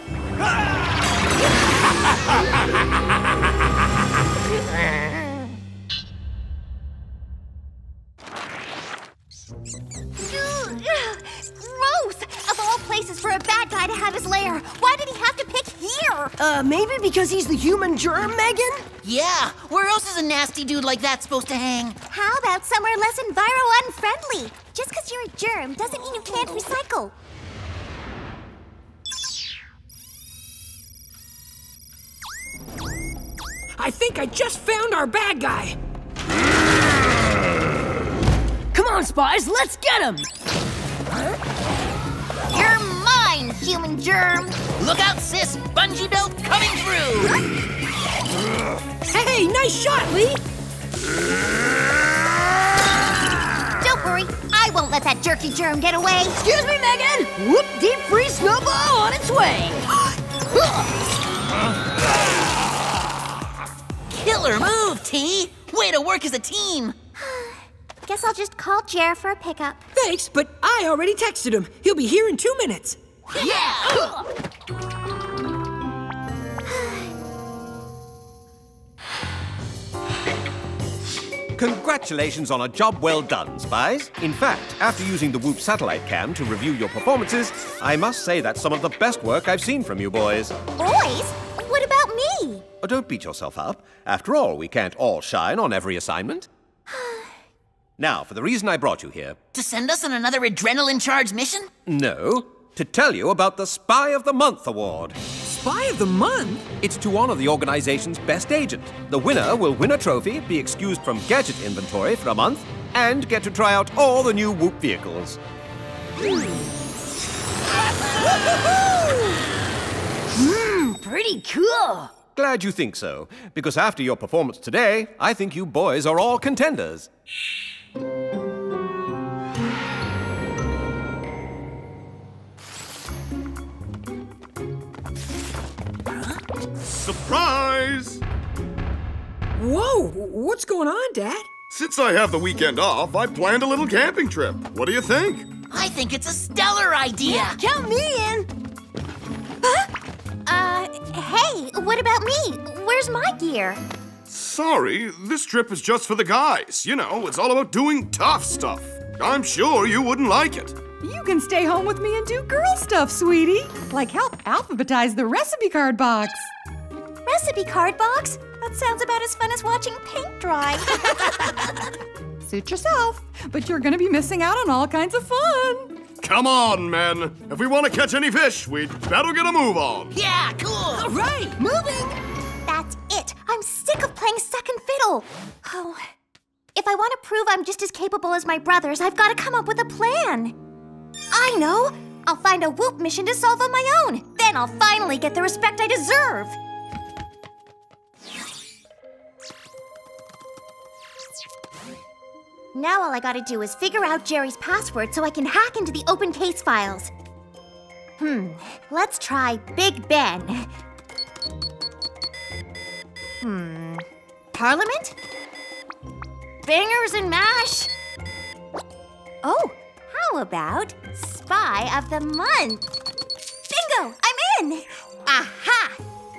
Speaker 4: Gross! Of all places for a bad guy to have his lair, why did he have to pick here?
Speaker 1: Maybe because he's the human germ, Megan?
Speaker 3: Yeah, where else is a nasty dude like that supposed to hang?
Speaker 4: How about somewhere less enviro-unfriendly? Just because you're a germ doesn't mean you can't recycle.
Speaker 5: I think I just found our bad guy.
Speaker 1: Come on, spies, let's get him!
Speaker 4: You're mine, human germ!
Speaker 3: Look out, sis! Bungee belt coming through!
Speaker 5: Hey, nice shot, Lee!
Speaker 4: Don't worry, I won't let that jerky germ get away.
Speaker 1: Excuse me, Megan! Whoop, deep freeze snowball on its way!
Speaker 3: Killer move, T! Way to work as a team!
Speaker 4: Guess I'll just call Jer for a pickup.
Speaker 5: Thanks, but I already texted him. He'll be here in 2 minutes.
Speaker 3: Yeah!
Speaker 6: Congratulations on a job well done, spies. In fact, after using the Whoop satellite cam to review your performances, I must say that's some of the best work I've seen from you boys.
Speaker 4: Boys? What about me?
Speaker 6: Oh, don't beat yourself up. After all, we can't all shine on every assignment. Now, for the reason I brought you here.
Speaker 3: To send us on another adrenaline-charged mission?
Speaker 6: No, to tell you about the Spy of the Month award.
Speaker 5: Spy of the Month?
Speaker 6: It's to honor the organization's best agent. The winner will win a trophy, be excused from gadget inventory for a month, and get to try out all the new Whoop vehicles.
Speaker 1: Pretty cool.
Speaker 6: Glad you think so, because after your performance today, I think you boys are all contenders.
Speaker 10: Surprise!
Speaker 5: Whoa, what's going on, Dad?
Speaker 10: Since I have the weekend off, I planned a little camping trip. What do you think?
Speaker 3: I think it's a stellar idea!
Speaker 1: Yeah, count me in!
Speaker 4: Hey, what about me? Where's my gear?
Speaker 10: Sorry, this trip is just for the guys. You know, it's all about doing tough stuff. I'm sure you wouldn't like it.
Speaker 11: You can stay home with me and do girl stuff, sweetie. Like help alphabetize the recipe card box.
Speaker 4: Recipe card box? That sounds about as fun as watching paint dry.
Speaker 11: Suit yourself, but you're gonna be missing out on all kinds of fun.
Speaker 10: Come on, men. If we want to catch any fish, we'd better get a move on.
Speaker 3: Yeah, cool!
Speaker 1: All right, moving!
Speaker 4: That's it. I'm sick of playing second fiddle. Oh, if I want to prove I'm just as capable as my brothers, I've got to come up with a plan. I know! I'll find a Whoop mission to solve on my own. Then I'll finally get the respect I deserve. Now all I gotta do is figure out Jerry's password so I can hack into the open case files. Let's try Big Ben. Parliament? Bangers and mash? Oh, how about Spy of the Month? Bingo! I'm in! Aha!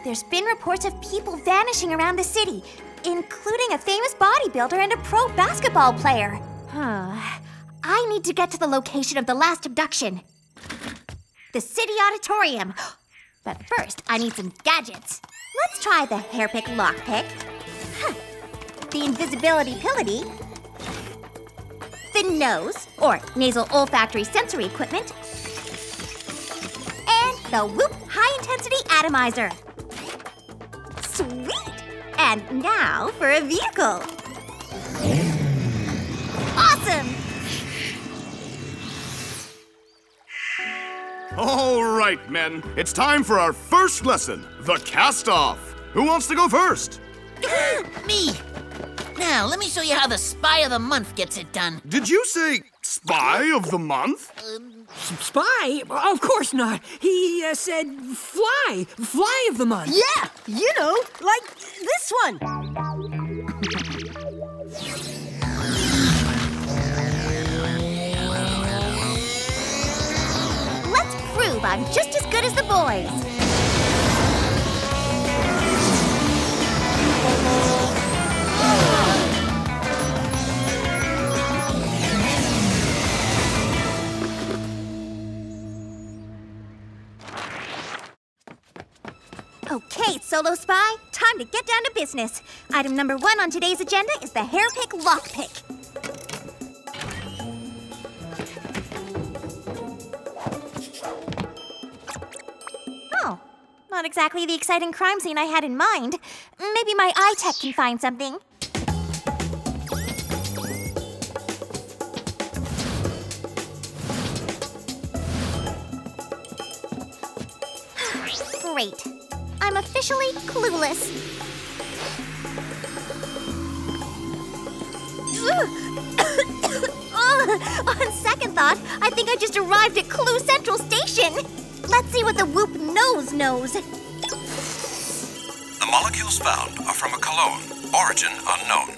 Speaker 4: There's been reports of people vanishing around the city, including a famous bodybuilder and a pro basketball player. I need to get to the location of the last abduction. The city auditorium. But first, I need some gadgets. Let's try the hairpick lockpick. The invisibility pillity. The nose, or nasal olfactory sensory equipment. And the Whoop high-intensity atomizer. Sweet! And now for a vehicle. Awesome!
Speaker 14: All right, men. It's time for our first lesson, the cast-off. Who wants to go first?
Speaker 3: Me! Now, let me show you how the Spy of the Month gets it done.
Speaker 14: Did you say Spy of the Month?
Speaker 5: Spy? Of course not. He said fly. Fly of the month.
Speaker 1: Yeah, you know, like this one.
Speaker 4: Let's prove I'm just as good as the boys. Okay, Solo Spy, time to get down to business. Item number 1 on today's agenda is the hairpick lockpick. Oh, not exactly the exciting crime scene I had in mind. Maybe my eye tech can find something. Great. I'm officially clueless. On second thought, I think I just arrived at Clue Central Station. Let's see what the Whoop knows.
Speaker 15: The molecules found are from a cologne, origin unknown.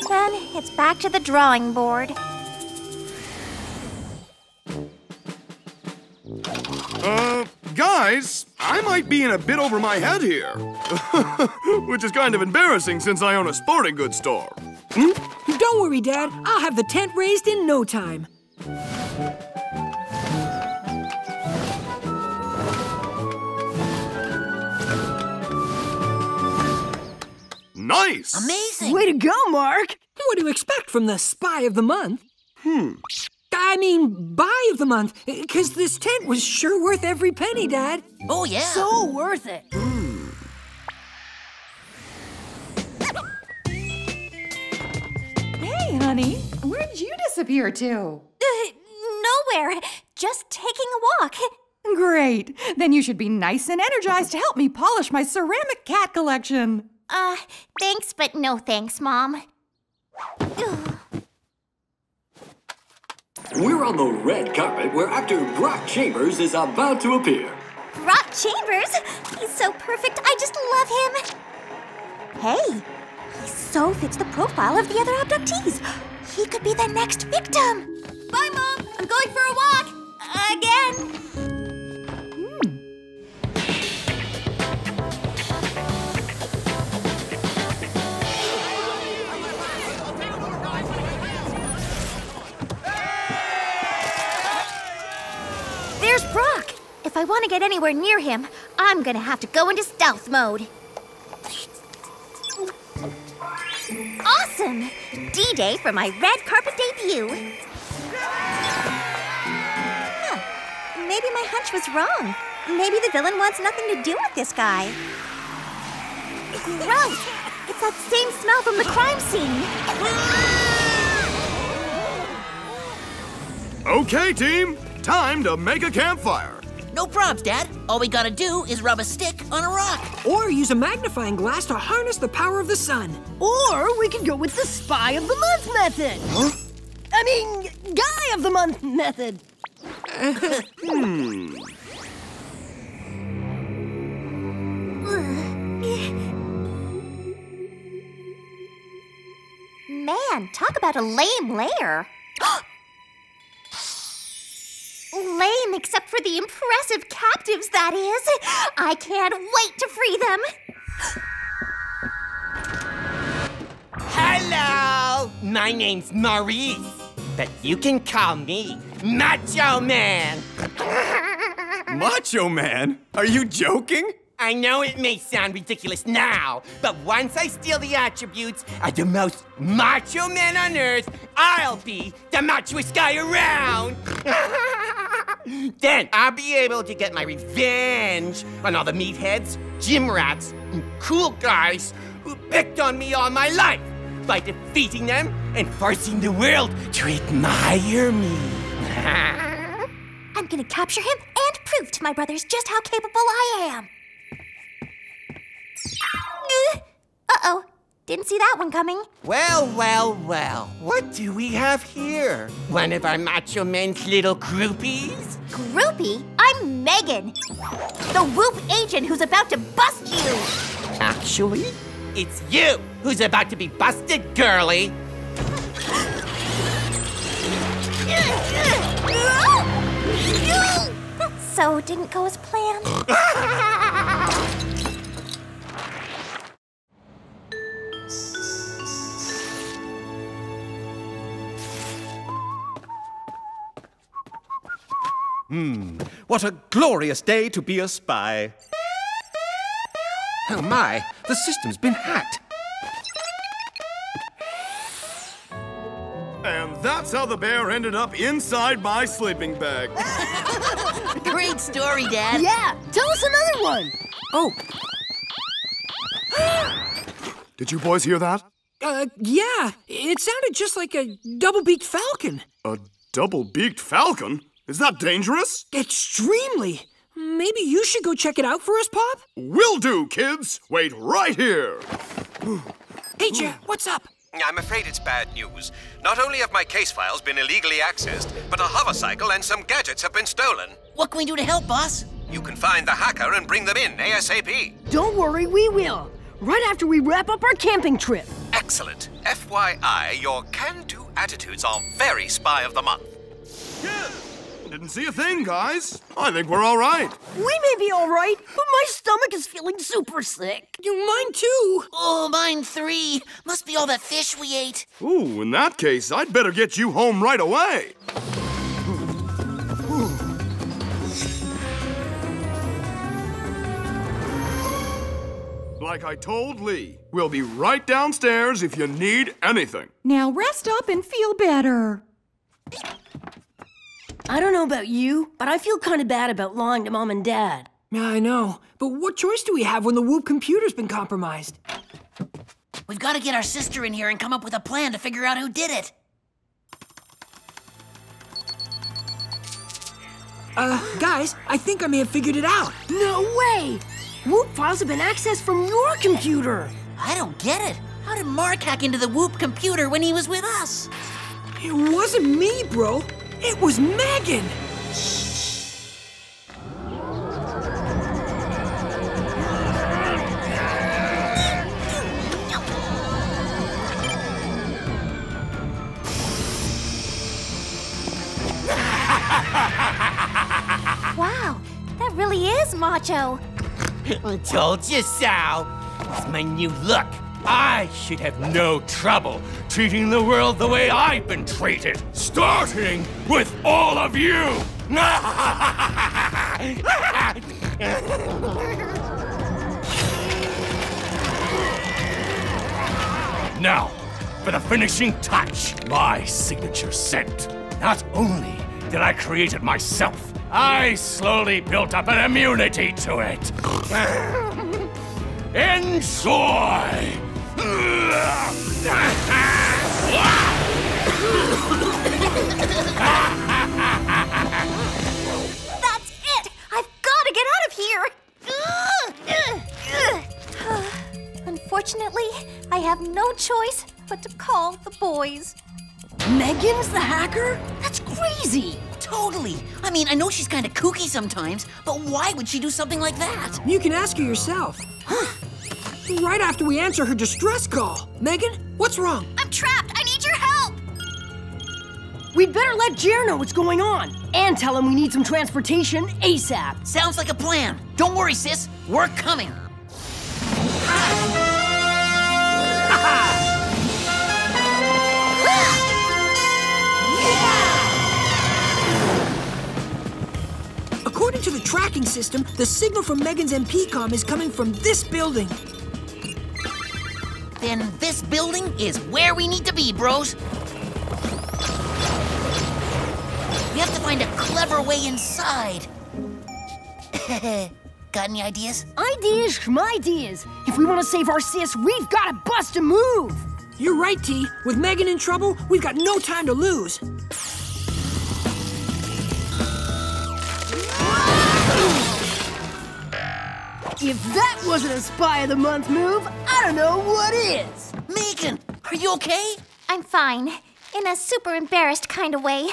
Speaker 4: Then it's back to the drawing board.
Speaker 14: Guys, I might be in a bit over my head here. Which is kind of embarrassing since I own a sporting goods store.
Speaker 5: Don't worry, Dad. I'll have the tent raised in no time.
Speaker 14: Nice!
Speaker 3: Amazing!
Speaker 1: Way to go, Mark!
Speaker 5: What do you expect from the Spy of the Month? I mean, buy of the month, because this tent was sure worth every penny, Dad.
Speaker 3: Oh, yeah.
Speaker 1: So worth it.
Speaker 11: Hey, honey, where'd you disappear to?
Speaker 4: Nowhere. Just taking a walk.
Speaker 11: Great. Then you should be nice and energized to help me polish my ceramic cat collection.
Speaker 4: Thanks, but no thanks, Mom.
Speaker 16: We're on the red carpet where actor Brock Chambers is about to appear.
Speaker 4: Brock Chambers? He's so perfect. I just love him. Hey, he so fits the profile of the other abductees. He could be the next victim. Bye, Mom. I'm going for a walk. Again. There's Brock. If I want to get anywhere near him, I'm gonna have to go into stealth mode. Awesome! D-Day for my red carpet debut. Maybe my hunch was wrong. Maybe the villain wants nothing to do with this guy. Gross! It's that same smell from the crime scene.
Speaker 14: Okay, team. Time to make a campfire.
Speaker 3: No probs, Dad. All we gotta do is rub a stick on a rock.
Speaker 5: Or use a magnifying glass to harness the power of the sun.
Speaker 1: Or we could go with the Spy of the Month method.
Speaker 14: Huh?
Speaker 1: I mean, Guy of the Month method.
Speaker 4: Man, talk about a lame lair. Lame except for the impressive captives, that is. I can't wait to free them.
Speaker 17: Hello! My name's Maurice, but you can call me Macho Man.
Speaker 18: Macho Man? Are you joking?
Speaker 17: I know it may sound ridiculous now, but once I steal the attributes of the most macho man on Earth, I'll be the machoest guy around. Then I'll be able to get my revenge on all the meatheads, gym rats, and cool guys who picked on me all my life by defeating them and forcing the world to admire me.
Speaker 4: I'm gonna capture him and prove to my brothers just how capable I am. Uh-oh. Didn't see that one coming.
Speaker 17: Well, well, well. What do we have here? One of our Macho Men's little groupies?
Speaker 4: Groupie? I'm Megan, the Whoop agent who's about to bust you.
Speaker 17: Actually, it's you who's about to be busted, girly.
Speaker 4: That so didn't go as planned.
Speaker 6: What a glorious day to be a spy. Oh my, the system's been hacked.
Speaker 14: And that's how the bear ended up inside my sleeping bag.
Speaker 3: Great story, Dad.
Speaker 1: Yeah, tell us another one.
Speaker 5: Oh.
Speaker 14: Did you boys hear that?
Speaker 5: Yeah. It sounded just like a double-beaked falcon.
Speaker 14: A double-beaked falcon? Is that dangerous?
Speaker 5: Extremely. Maybe you should go check it out for us, Pop?
Speaker 14: Will do, kids. Wait right here.
Speaker 5: Hey, Jer, what's up?
Speaker 15: I'm afraid it's bad news. Not only have my case files been illegally accessed, but a hovercycle and some gadgets have been stolen.
Speaker 3: What can we do to help, boss?
Speaker 15: You can find the hacker and bring them in ASAP.
Speaker 1: Don't worry, we will. Right after we wrap up our camping trip.
Speaker 15: Excellent. FYI, your can-do attitudes are very Spy of the Month.
Speaker 14: Yeah. Didn't see a thing, guys. I think we're all right.
Speaker 1: We may be all right, but my stomach is feeling super sick.
Speaker 5: Mine too.
Speaker 3: Oh, mine 3. Must be all that fish we ate.
Speaker 14: Ooh, in that case, I'd better get you home right away. Like I told Lee, we'll be right downstairs if you need anything.
Speaker 11: Now rest up and feel better.
Speaker 1: I don't know about you, but I feel kind of bad about lying to Mom and Dad.
Speaker 5: Yeah, I know. But what choice do we have when the Whoop computer's been compromised?
Speaker 3: We've got to get our sister in here and come up with a plan to figure out who did it.
Speaker 5: Guys, I think I may have figured it out.
Speaker 1: No way! Whoop files have been accessed from your computer.
Speaker 3: I don't get it. How did Mark hack into the Whoop computer when he was with us?
Speaker 5: It wasn't me, bro. It was Megan!
Speaker 4: Wow, that really is macho.
Speaker 17: Told you so. It's my new look. I should have no trouble treating the world the way I've been treated, starting with all of you! Now, for the finishing touch, my signature scent. Not only did I create it myself, I slowly built up an immunity to it. Enjoy!
Speaker 4: Unfortunately, I have no choice but to call the boys.
Speaker 1: Megan's the hacker? That's crazy.
Speaker 3: Totally. I mean, I know she's kind of kooky sometimes, but why would she do something like that?
Speaker 5: You can ask her yourself. Right after we answer her distress call. Megan, what's wrong?
Speaker 4: I'm trapped. I need your help.
Speaker 1: We'd better let Jer know what's going on and tell him we need some transportation ASAP.
Speaker 3: Sounds like a plan. Don't worry, sis. We're coming.
Speaker 5: According to the tracking system, the signal from Megan's MP-com is coming from this building.
Speaker 3: Then this building is where we need to be, bros. We have to find a clever way inside. Got any ideas?
Speaker 1: Ideas, schmideas. If we want to save our sis, we've got to bust a move.
Speaker 5: You're right, T. With Megan in trouble, we've got no time to lose.
Speaker 1: If that wasn't a Spy of the Month move, I don't know what is.
Speaker 3: Megan, are you okay?
Speaker 4: I'm fine. In a super embarrassed kind of way.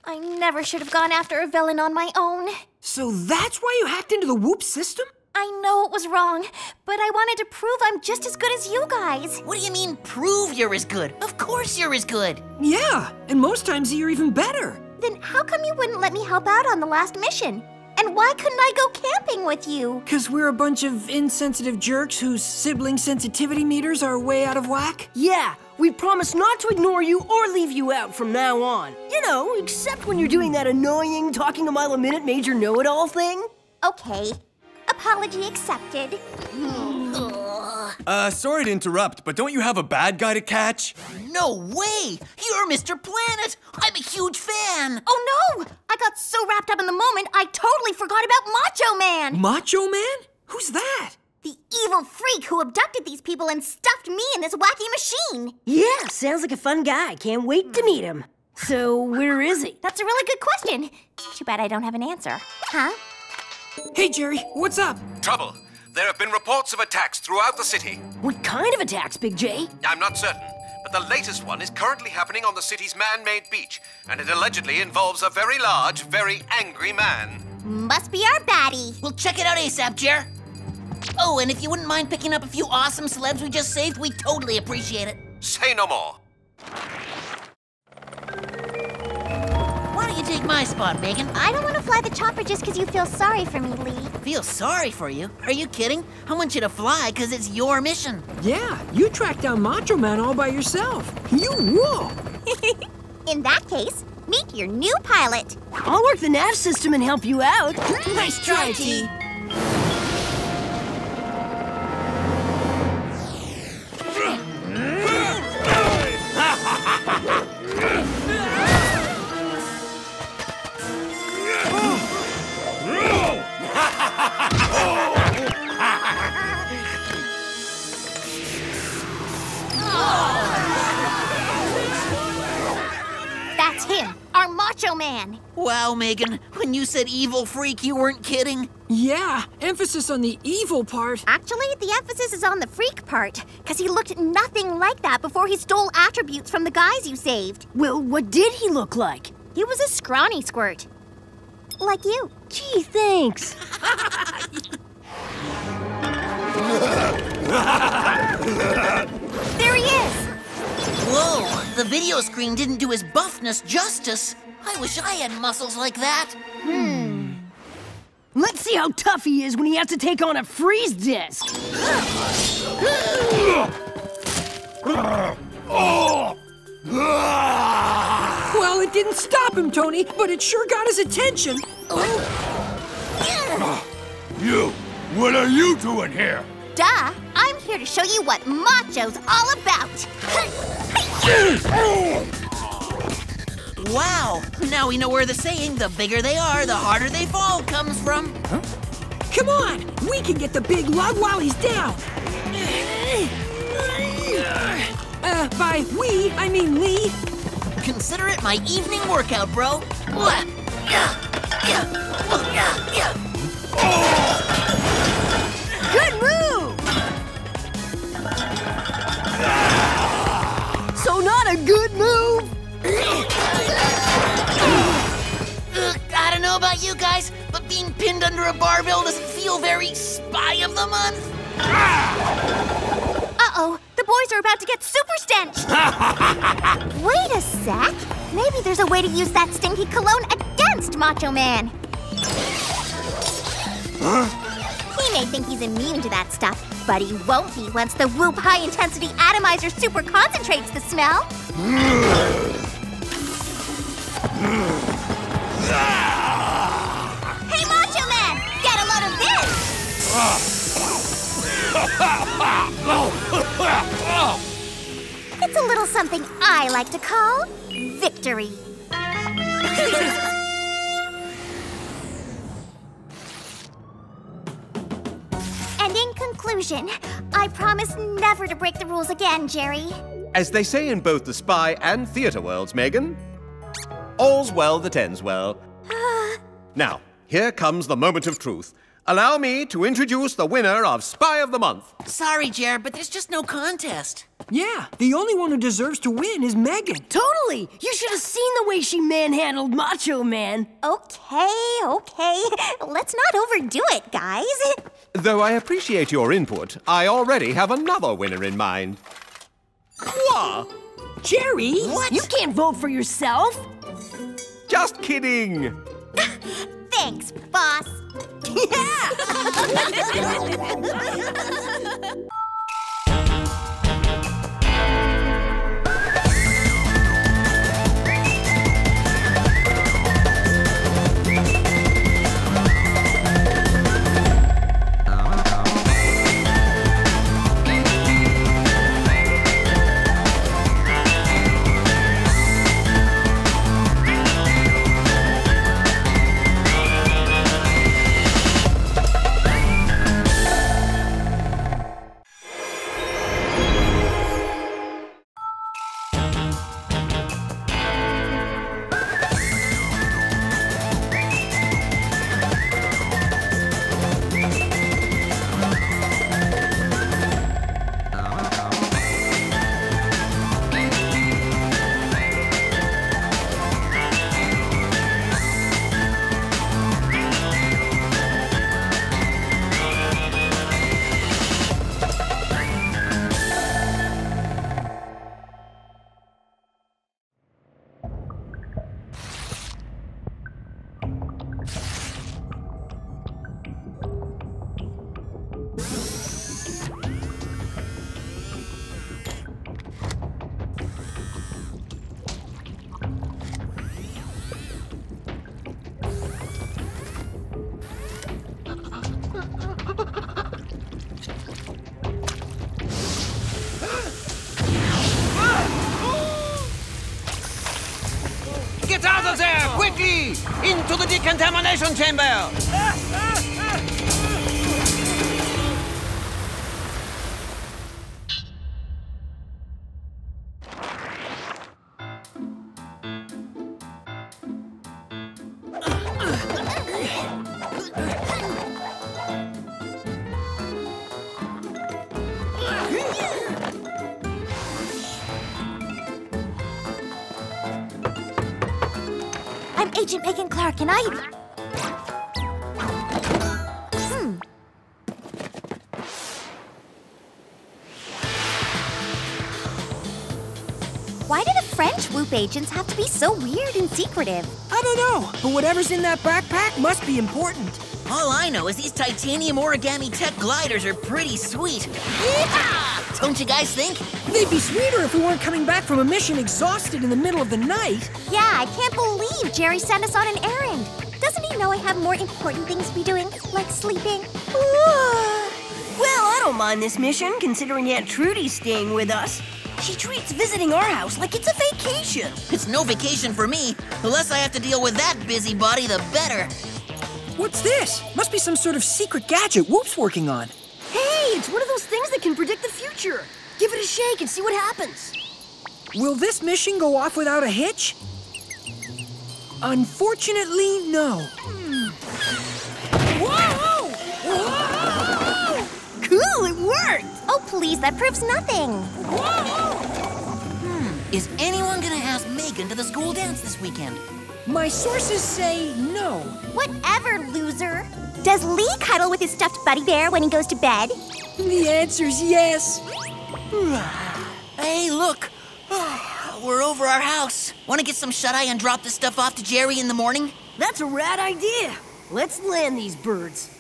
Speaker 4: I never should have gone after a villain on my own.
Speaker 5: So that's why you hacked into the Whoop system?
Speaker 4: I know it was wrong, but I wanted to prove I'm just as good as you guys.
Speaker 3: What do you mean, prove you're as good? Of course you're as good.
Speaker 5: Yeah, and most times you're even better.
Speaker 4: Then how come you wouldn't let me help out on the last mission? And why couldn't I go camping with you?
Speaker 5: 'Cause we're a bunch of insensitive jerks whose sibling sensitivity meters are way out of whack?
Speaker 1: Yeah, we promise not to ignore you or leave you out from now on. You know, except when you're doing that annoying talking a mile a minute major know-it-all thing.
Speaker 4: Okay. Apology accepted.
Speaker 18: Sorry to interrupt, but don't you have a bad guy to catch?
Speaker 3: No way! You're Mr. Planet! I'm a huge fan!
Speaker 4: Oh no! I got so wrapped up in the moment, I totally forgot about Macho Man!
Speaker 5: Macho Man? Who's that?
Speaker 4: The evil freak who abducted these people and stuffed me in this wacky machine!
Speaker 1: Yeah, sounds like a fun guy. Can't wait to meet him. So, where is he?
Speaker 4: That's a really good question. Too bad I don't have an answer. Huh?
Speaker 5: Hey, Jerry, what's up?
Speaker 15: Trouble. There have been reports of attacks throughout the city.
Speaker 1: What kind of attacks, Big J?
Speaker 15: I'm not certain, but the latest one is currently happening on the city's man-made beach, and it allegedly involves a very large, very angry man.
Speaker 4: Must be our baddie.
Speaker 3: We'll check it out ASAP, Jer. Oh, and if you wouldn't mind picking up a few awesome celebs we just saved, we'd totally appreciate it.
Speaker 15: Say no more.
Speaker 3: Why don't you take my spot, Megan?
Speaker 4: I don't want to fly the chopper just because you feel sorry for me, Lee.
Speaker 3: Feel sorry for you? Are you kidding? I want you to fly because it's your mission.
Speaker 5: Yeah, you tracked down Macho Man all by yourself. You rule.
Speaker 4: In that case, meet your new pilot.
Speaker 1: I'll work the nav system and help you out.
Speaker 3: Nice try, T.
Speaker 4: That's him, our Macho Man.
Speaker 3: Wow, Megan, when you said evil freak, you weren't kidding.
Speaker 5: Yeah, emphasis on the evil part.
Speaker 4: Actually, the emphasis is on the freak part, because he looked nothing like that before he stole attributes from the guys you saved.
Speaker 1: Well, what did he look like?
Speaker 4: He was a scrawny squirt. Like you.
Speaker 1: Gee, thanks.
Speaker 4: There he is.
Speaker 3: Whoa, the video screen didn't do his buffness justice. I wish I had muscles like that.
Speaker 1: Let's see how tough he is when he has to take on a freeze disc.
Speaker 5: Well, it didn't stop him, Tony, but it sure got his attention.
Speaker 10: You! What are you doing here?
Speaker 4: Duh! I'm here to show you what Macho's all about.
Speaker 3: Wow, now we know where the saying, the bigger they are, the harder they fall, comes from.
Speaker 5: Huh? Come on, we can get the big lug while he's down. By we, I mean Lee.
Speaker 3: Consider it my evening workout, bro.
Speaker 1: Good move!
Speaker 3: under a barbell doesn't feel very Spy of the Month.
Speaker 4: Uh-oh, the boys are about to get super stenched. Wait a sec. Maybe there's a way to use that stinky cologne against Macho Man. He may think he's immune to that stuff, but he won't be once the Whoop high-intensity atomizer super concentrates the smell. Hey, Macho Man! Get a load of this! It's a little something I like to call victory. And in conclusion, I promise never to break the rules again, Jerry.
Speaker 15: As they say in both the spy and theater worlds, Megan, all's well that ends well. Now, here comes the moment of truth. Allow me to introduce the winner of Spy of the Month.
Speaker 3: Sorry, Jer, but there's just no contest.
Speaker 5: Yeah, the only one who deserves to win is Megan.
Speaker 1: Totally! You should have seen the way she manhandled Macho Man.
Speaker 4: Okay. Let's not overdo it, guys.
Speaker 15: Though I appreciate your input, I already have another winner in mind. Quoi?
Speaker 1: Jerry?
Speaker 3: What?
Speaker 1: You can't vote for yourself.
Speaker 15: Just kidding.
Speaker 4: Thanks, boss.
Speaker 17: Get out of there, quickly! Into the decontamination chamber!
Speaker 4: I'm Agent Megan Clark, and I... Why do the French Whoop agents have to be so weird and secretive?
Speaker 5: I don't know, but whatever's in that backpack must be important.
Speaker 3: All I know is these titanium origami tech gliders are pretty sweet. Yeehaw! Don't you guys think?
Speaker 5: They'd be sweeter if we weren't coming back from a mission exhausted in the middle of the night.
Speaker 4: Yeah, I can't believe Jerry sent us on an errand. Doesn't he know I have more important things to be doing, like sleeping?
Speaker 1: Well, I don't mind this mission, considering Aunt Trudy's staying with us. She treats visiting our house like it's a vacation.
Speaker 3: It's no vacation for me. The less I have to deal with that busybody, the better.
Speaker 5: What's this? Must be some sort of secret gadget Whoop's working on.
Speaker 1: Hey, it's one of those things that can predict the future. Give it a shake and see what happens.
Speaker 5: Will this mission go off without a hitch? Unfortunately, no.
Speaker 1: Whoa! Whoa! Cool, it worked!
Speaker 4: Oh, please, that proves nothing.
Speaker 3: Is anyone gonna ask Megan to the school dance this weekend?
Speaker 5: My sources say no.
Speaker 4: Whatever, loser. Does Lee cuddle with his stuffed buddy bear when he goes to bed?
Speaker 5: The answer's yes.
Speaker 3: Hey, look. We're over our house. Want to get some shut-eye and drop this stuff off to Jerry in the morning?
Speaker 1: That's a rad idea. Let's land these birds.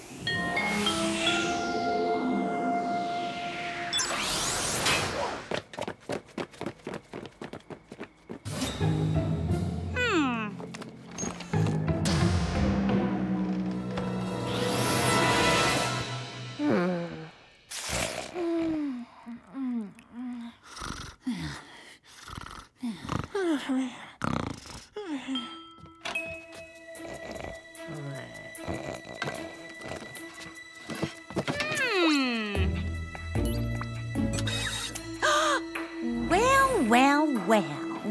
Speaker 4: Well,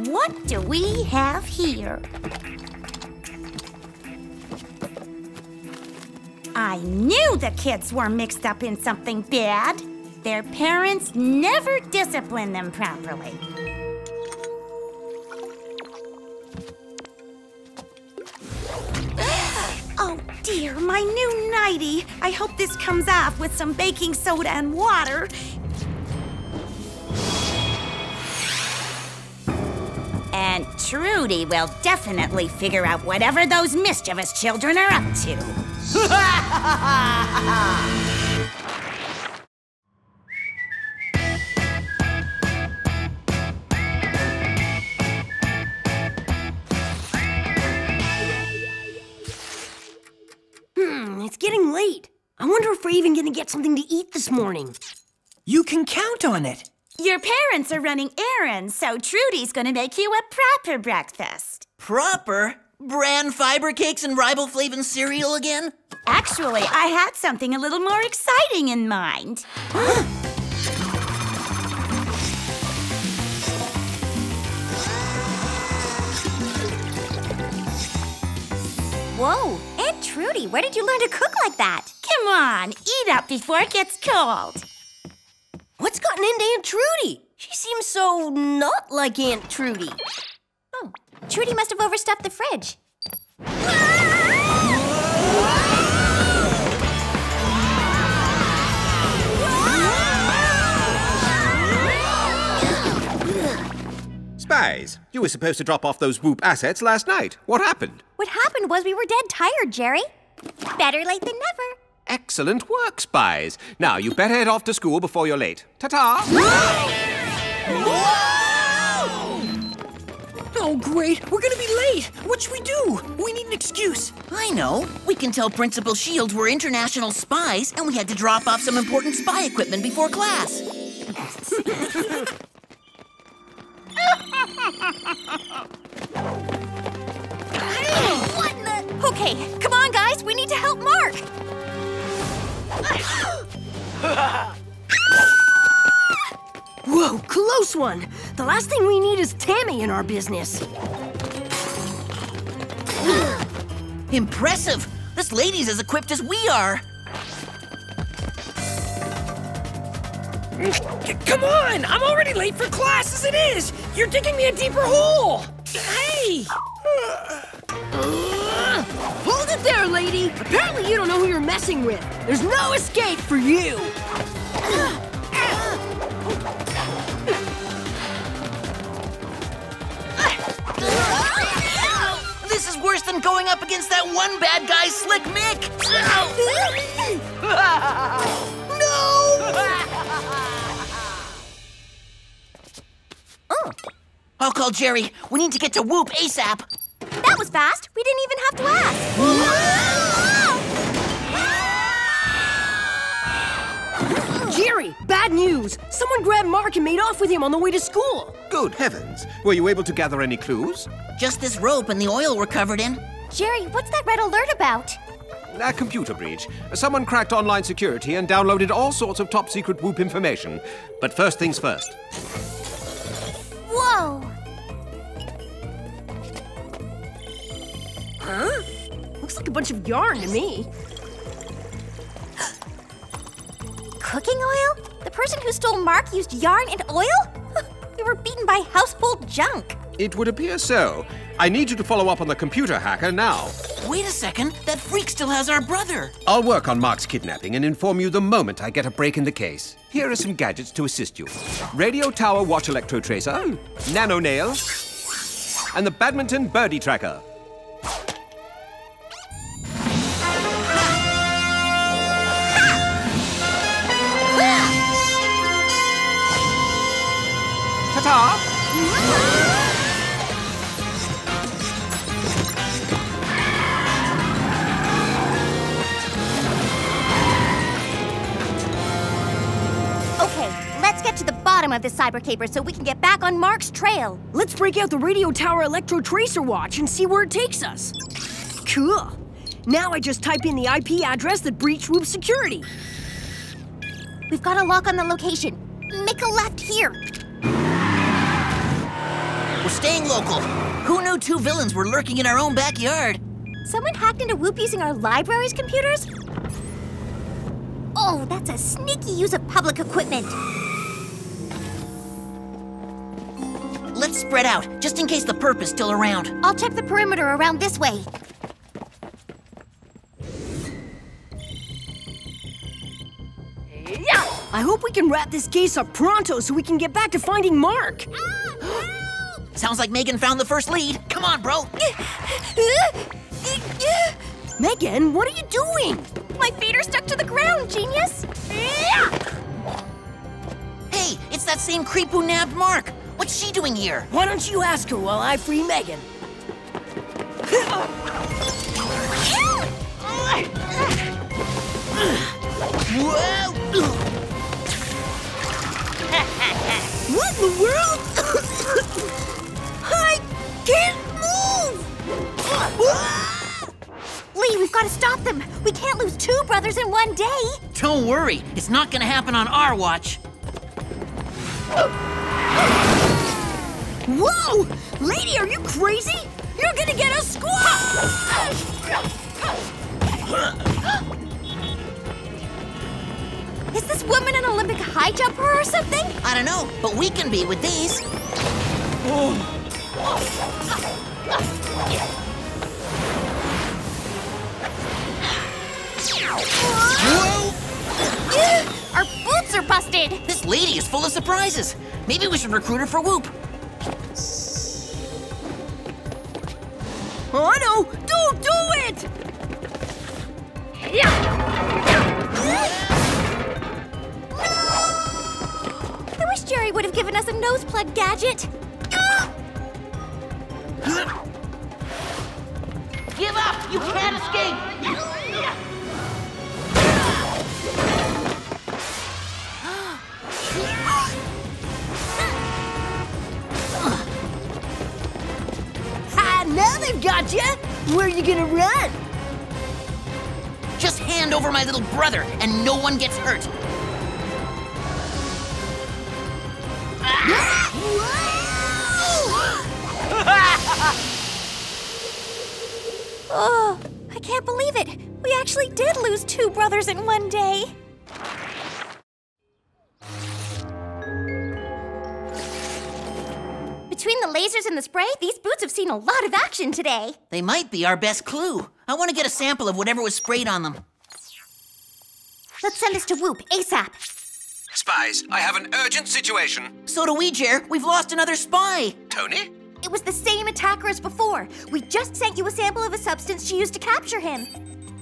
Speaker 4: what do we have here? I knew the kids were mixed up in something bad. Their parents never discipline them properly. Oh dear, my new nightie. I hope this comes off with some baking soda and water. And Trudy will definitely figure out whatever those mischievous children are up to.
Speaker 1: It's getting late. I wonder if we're even gonna get something to eat this morning.
Speaker 5: You can count on it.
Speaker 4: Your parents are running errands, so Trudy's gonna make you a proper breakfast.
Speaker 3: Proper? Bran fiber cakes and riboflavin cereal again?
Speaker 4: Actually, I had something a little more exciting in mind. Whoa, Aunt Trudy, where did you learn to cook like that? Come on, eat up before it gets cold.
Speaker 1: What's gotten into Aunt Trudy? She seems so not like Aunt Trudy.
Speaker 4: Oh, Trudy must have overstuffed the fridge.
Speaker 15: Spies, you were supposed to drop off those Whoop assets last night. What happened?
Speaker 4: What happened was we were dead tired, Jerry. Better late than never.
Speaker 15: Excellent work, Spies. Now, you better head off to school before you're late. Ta-ta!
Speaker 5: Oh, great. We're gonna be late. What should we do? We need an excuse.
Speaker 3: I know. We can tell Principal Shield we're international spies and we had to drop off some important spy equipment before class.
Speaker 4: What in the... Okay, come on, guys. We need to help Mark.
Speaker 1: Whoa, close one. The last thing we need is Tammy in our business.
Speaker 3: Impressive. This lady's as equipped as we are.
Speaker 5: Come on! I'm already late for class as it is! You're digging me a deeper hole! Hey!
Speaker 1: Hold it there, lady! Apparently you don't know who you're messing with. There's no escape for you!
Speaker 3: This is worse than going up against that one bad guy, Slick Mick! I'll call Jerry. We need to get to Whoop ASAP.
Speaker 4: That was fast. We didn't even have to ask.
Speaker 1: Jerry, bad news. Someone grabbed Mark and made off with him on the way to school.
Speaker 15: Good heavens. Were you able to gather any clues?
Speaker 3: Just this rope and the oil we're covered in.
Speaker 4: Jerry, what's that red alert about?
Speaker 15: A computer breach. Someone cracked online security and downloaded all sorts of top-secret Whoop information. But first things first.
Speaker 4: Whoa!
Speaker 1: Huh? Looks like a bunch of yarn to me.
Speaker 4: Cooking oil? The person who stole Mark used yarn and oil? We were beaten by household junk.
Speaker 15: It would appear so. I need you to follow up on the computer hacker now.
Speaker 3: Wait a second, that freak still has our brother.
Speaker 15: I'll work on Mark's kidnapping and inform you the moment I get a break in the case. Here are some gadgets to assist you. Radio Tower Watch Electro Tracer, Nano Nail, and the Badminton Birdie Tracker. Ta-ta!
Speaker 4: Okay, let's get to the bottom of this cyber caper so we can get back on Mark's trail.
Speaker 1: Let's break out the Radio Tower Electro Tracer watch and see where it takes us. Cool. Now I just type in the IP address that breached Whoop's security.
Speaker 4: We've got a lock on the location. Make a left here.
Speaker 3: We're staying local. Who knew two villains were lurking in our own backyard?
Speaker 4: Someone hacked into Whoop using our library's computers? Oh, that's a sneaky use of public equipment.
Speaker 3: Let's spread out, just in case the perp is still around.
Speaker 4: I'll check the perimeter around this way.
Speaker 1: Yeah! I hope we can wrap this case up pronto so we can get back to finding Mark.
Speaker 3: Sounds like Megan found the first lead. Come on, bro.
Speaker 1: Megan, what are you doing?
Speaker 4: My feet are stuck to the ground, genius.
Speaker 3: Hey, it's that same creep who nabbed Mark. What's she doing here?
Speaker 1: Why don't you ask her while I free Megan?
Speaker 3: Whoa!
Speaker 1: What in the world? I can't move!
Speaker 4: Lee, we've got to stop them. We can't lose two brothers in one day.
Speaker 3: Don't worry, it's not gonna happen on our watch.
Speaker 1: Whoa! Lady, are you crazy? You're gonna get us squashed!
Speaker 4: Is this woman an Olympic high jumper or something?
Speaker 3: I don't know, but we can be with these.
Speaker 1: Oh.
Speaker 3: Whoa!
Speaker 4: Our boots are busted!
Speaker 3: This lady is full of surprises. Maybe we should recruit her for Whoop.
Speaker 1: Oh no! Don't do it!
Speaker 4: I wish Jerry would have given us a nose plug gadget.
Speaker 3: Give up! You can't escape!
Speaker 1: Now they've got you! Where are you gonna run?
Speaker 3: Just hand over my little brother, and no one gets hurt.
Speaker 4: Oh, I can't believe it. We actually did lose two brothers in one day. Between the lasers and the spray, these boots have seen a lot of action today.
Speaker 3: They might be our best clue. I want to get a sample of whatever was sprayed on them.
Speaker 4: Let's send this to Whoop ASAP.
Speaker 15: Spies, I have an urgent situation.
Speaker 3: So do we, Jer. We've lost another spy.
Speaker 15: Tony?
Speaker 4: It was the same attacker as before. We just sent you a sample of a substance she used to capture him.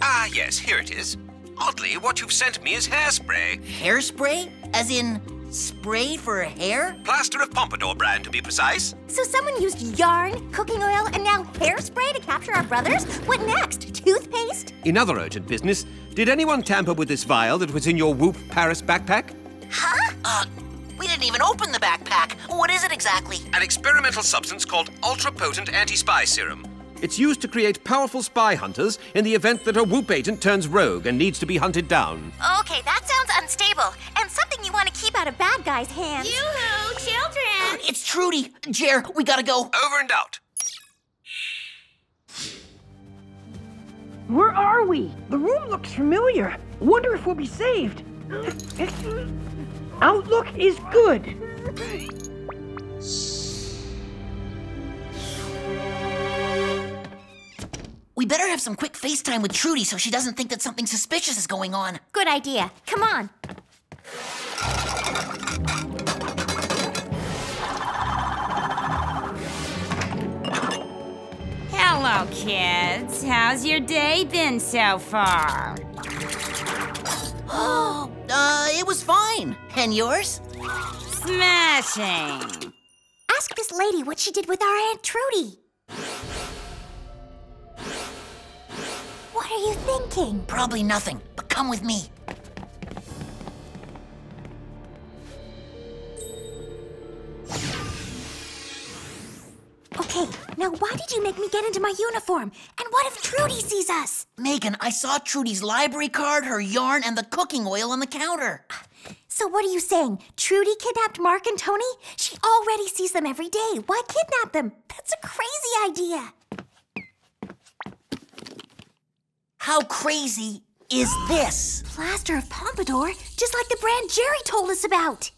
Speaker 15: Ah, yes, here it is. Oddly, what you've sent me is hairspray.
Speaker 3: Hairspray? As in spray for hair?
Speaker 15: Plaster of Pompadour brand, to be precise.
Speaker 4: So someone used yarn, cooking oil, and now hairspray to capture our brothers? What next? Toothpaste?
Speaker 15: In other urgent business, did anyone tamper with this vial that was in your Whoop Paris backpack?
Speaker 3: Huh? We didn't even open the backpack. What is it exactly?
Speaker 15: An experimental substance called ultra-potent anti-spy serum. It's used to create powerful spy hunters in the event that a Whoop agent turns rogue and needs to be hunted down.
Speaker 4: Okay, that sounds unstable, and something you want to keep out of bad guys' hands.
Speaker 7: Yoo-hoo, children!
Speaker 3: It's Trudy. Jer, we gotta go.
Speaker 15: Over and out.
Speaker 5: Where are we? The room looks familiar. Wonder if we'll be saved. Outlook is good.
Speaker 3: better have some quick FaceTime with Trudy so she doesn't think that something suspicious is going on.
Speaker 4: Good idea. Come on.
Speaker 19: Hello, kids. How's your day been so far?
Speaker 3: It was fine. And yours?
Speaker 19: Smashing.
Speaker 4: Ask this lady what she did with our Aunt Trudy. What are you thinking?
Speaker 3: Probably nothing, but come with me.
Speaker 4: Okay, now why did you make me get into my uniform? And what if Trudy sees us?
Speaker 3: Megan, I saw Trudy's library card, her yarn, and the cooking oil on the counter.
Speaker 4: So what are you saying? Trudy kidnapped Mark and Tony? She already sees them every day. Why kidnap them? That's a crazy idea.
Speaker 3: How crazy is this?
Speaker 4: Plaster of Pompadour, just like the brand Jerry told us about.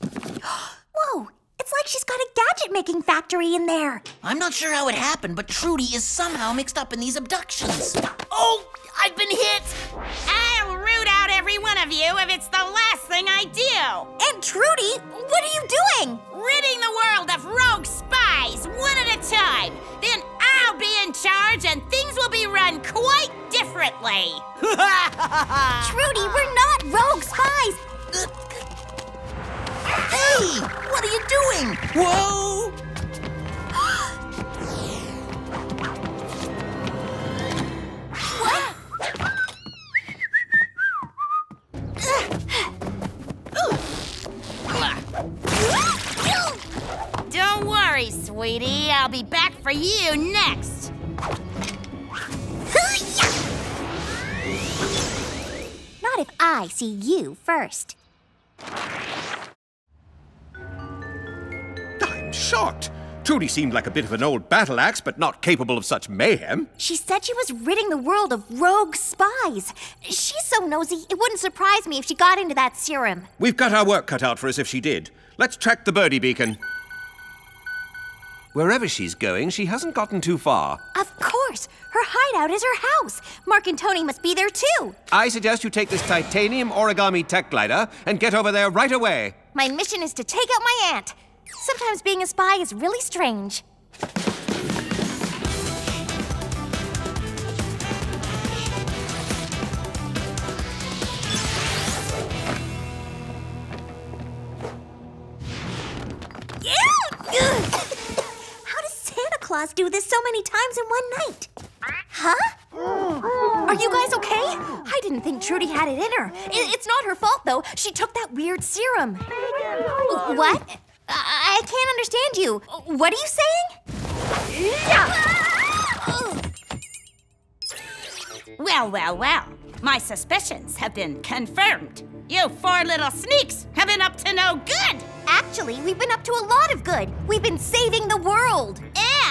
Speaker 4: Whoa, it's like she's got a gadget-making factory in there.
Speaker 3: I'm not sure how it happened, but Trudy is somehow mixed up in these abductions.
Speaker 19: Oh, I've been hit! I'll root out every one of you if it's the last thing I do!
Speaker 4: And Trudy, what are you doing?
Speaker 19: Ridding the world of rogue spies, one at a time. Then I'll be in charge and things will be run quite differently.
Speaker 4: Trudy, we're not rogue spies.
Speaker 3: Hey, what are you doing?
Speaker 5: Whoa!
Speaker 19: Don't worry, sweetie. I'll be back for you next.
Speaker 4: Not if I see you first.
Speaker 15: I'm shocked. Trudy seemed like a bit of an old battle axe, but not capable of such mayhem.
Speaker 4: She said she was ridding the world of rogue spies. She's so nosy, it wouldn't surprise me if she got into that serum.
Speaker 15: We've got our work cut out for us if she did. Let's track the birdie beacon. Wherever she's going, she hasn't gotten too far.
Speaker 4: Of course! Her hideout is her house. Mark and Tony must be there too.
Speaker 15: I suggest you take this titanium origami tech glider and get over there right away.
Speaker 4: My mission is to take out my aunt. Sometimes being a spy is really strange. How does Santa Claus do this so many times in one night? Huh? Are you guys okay? I didn't think Trudy had it in her. It's not her fault, though. She took that weird serum. What? I can't understand you. What are you saying?
Speaker 19: Well, well, well. My suspicions have been confirmed. You four little sneaks have been up to no good.
Speaker 4: Actually, we've been up to a lot of good. We've been saving the world.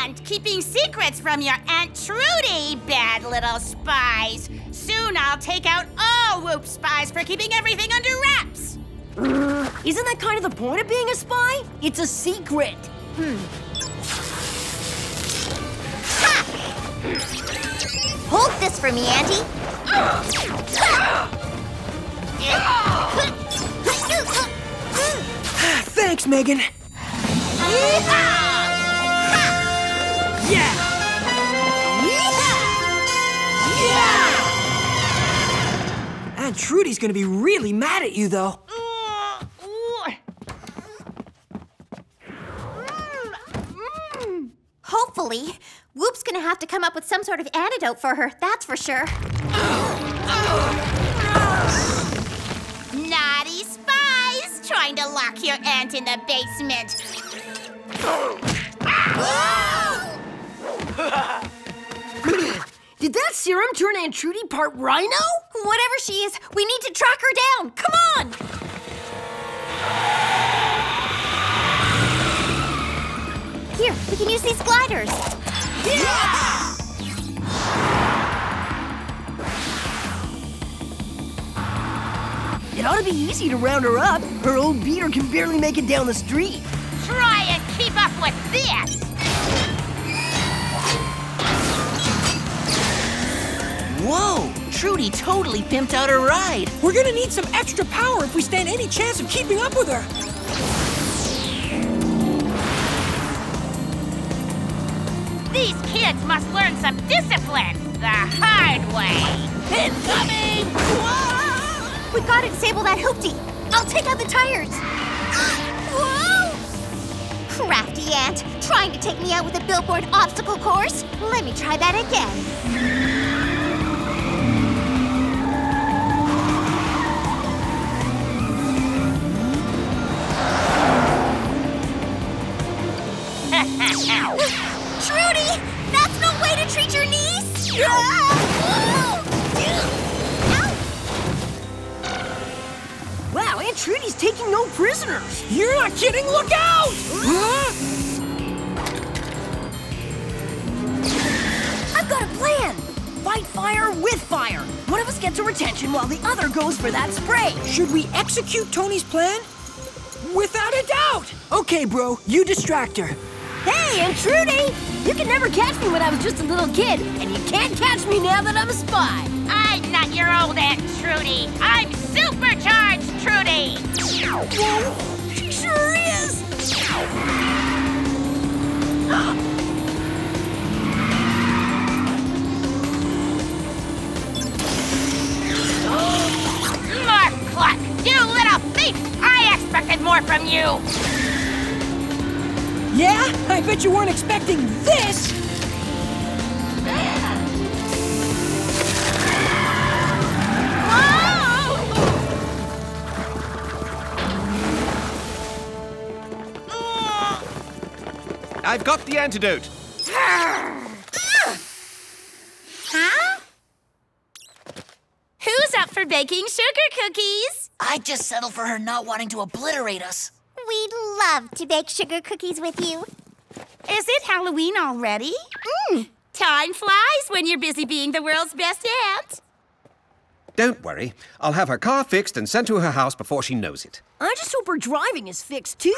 Speaker 19: And keeping secrets from your Aunt Trudy, bad little spies. Soon I'll take out all Whoop spies for keeping everything under wraps.
Speaker 1: Isn't that kind of the point of being a spy? It's a secret.
Speaker 4: Hold this for me, Auntie.
Speaker 5: Thanks, Megan. Yeah! Aunt Trudy's gonna be really mad at you, though.
Speaker 4: Hopefully. Whoop's gonna have to come up with some sort of antidote for her, that's for sure.
Speaker 19: Naughty spies! Trying to lock your aunt in the basement.
Speaker 1: Did that serum turn Aunt Trudy part rhino?
Speaker 4: Whatever she is, we need to track her down. Come on! Here, we can use these gliders.
Speaker 1: Yeah! It ought to be easy to round her up. Her old beater can barely make it down the street.
Speaker 19: Try and keep up with this!
Speaker 3: Whoa! Trudy totally pimped out her ride.
Speaker 5: We're gonna need some extra power if we stand any chance of keeping up with her.
Speaker 19: These kids must learn some discipline the hard way.
Speaker 1: Incoming! Whoa!
Speaker 4: We gotta disable that hoopty. I'll take out the tires. Whoa! Crafty ant, trying to take me out with a billboard obstacle course. Let me try that again. Trudy, that's no way to treat your niece.
Speaker 1: Wow, Aunt Trudy's taking no prisoners.
Speaker 5: You're not kidding, look out!
Speaker 1: I've got a plan. Fight fire with fire. One of us gets a retention while the other goes for that spray.
Speaker 5: Should we execute Tony's plan? Without a doubt! Okay, bro, you distract her.
Speaker 1: Hey, Aunt Trudy! You could never catch me when I was just a little kid, and you can't catch me now that I'm a spy.
Speaker 19: I'm not your old Aunt Trudy. I'm supercharged Trudy.
Speaker 1: Whoa, she sure is.
Speaker 19: Mark Cluck, you little thief! I expected more from you.
Speaker 5: Yeah? I bet you weren't expecting this!
Speaker 15: I've got the antidote.
Speaker 19: Huh? Who's up for baking sugar cookies?
Speaker 3: I'd just settle for her not wanting to obliterate us.
Speaker 4: We'd love to bake sugar cookies with you.
Speaker 19: Is it Halloween already? Time flies when you're busy being the world's best aunt.
Speaker 15: Don't worry. I'll have her car fixed and sent to her house before she knows it.
Speaker 1: I just hope her driving is fixed, too.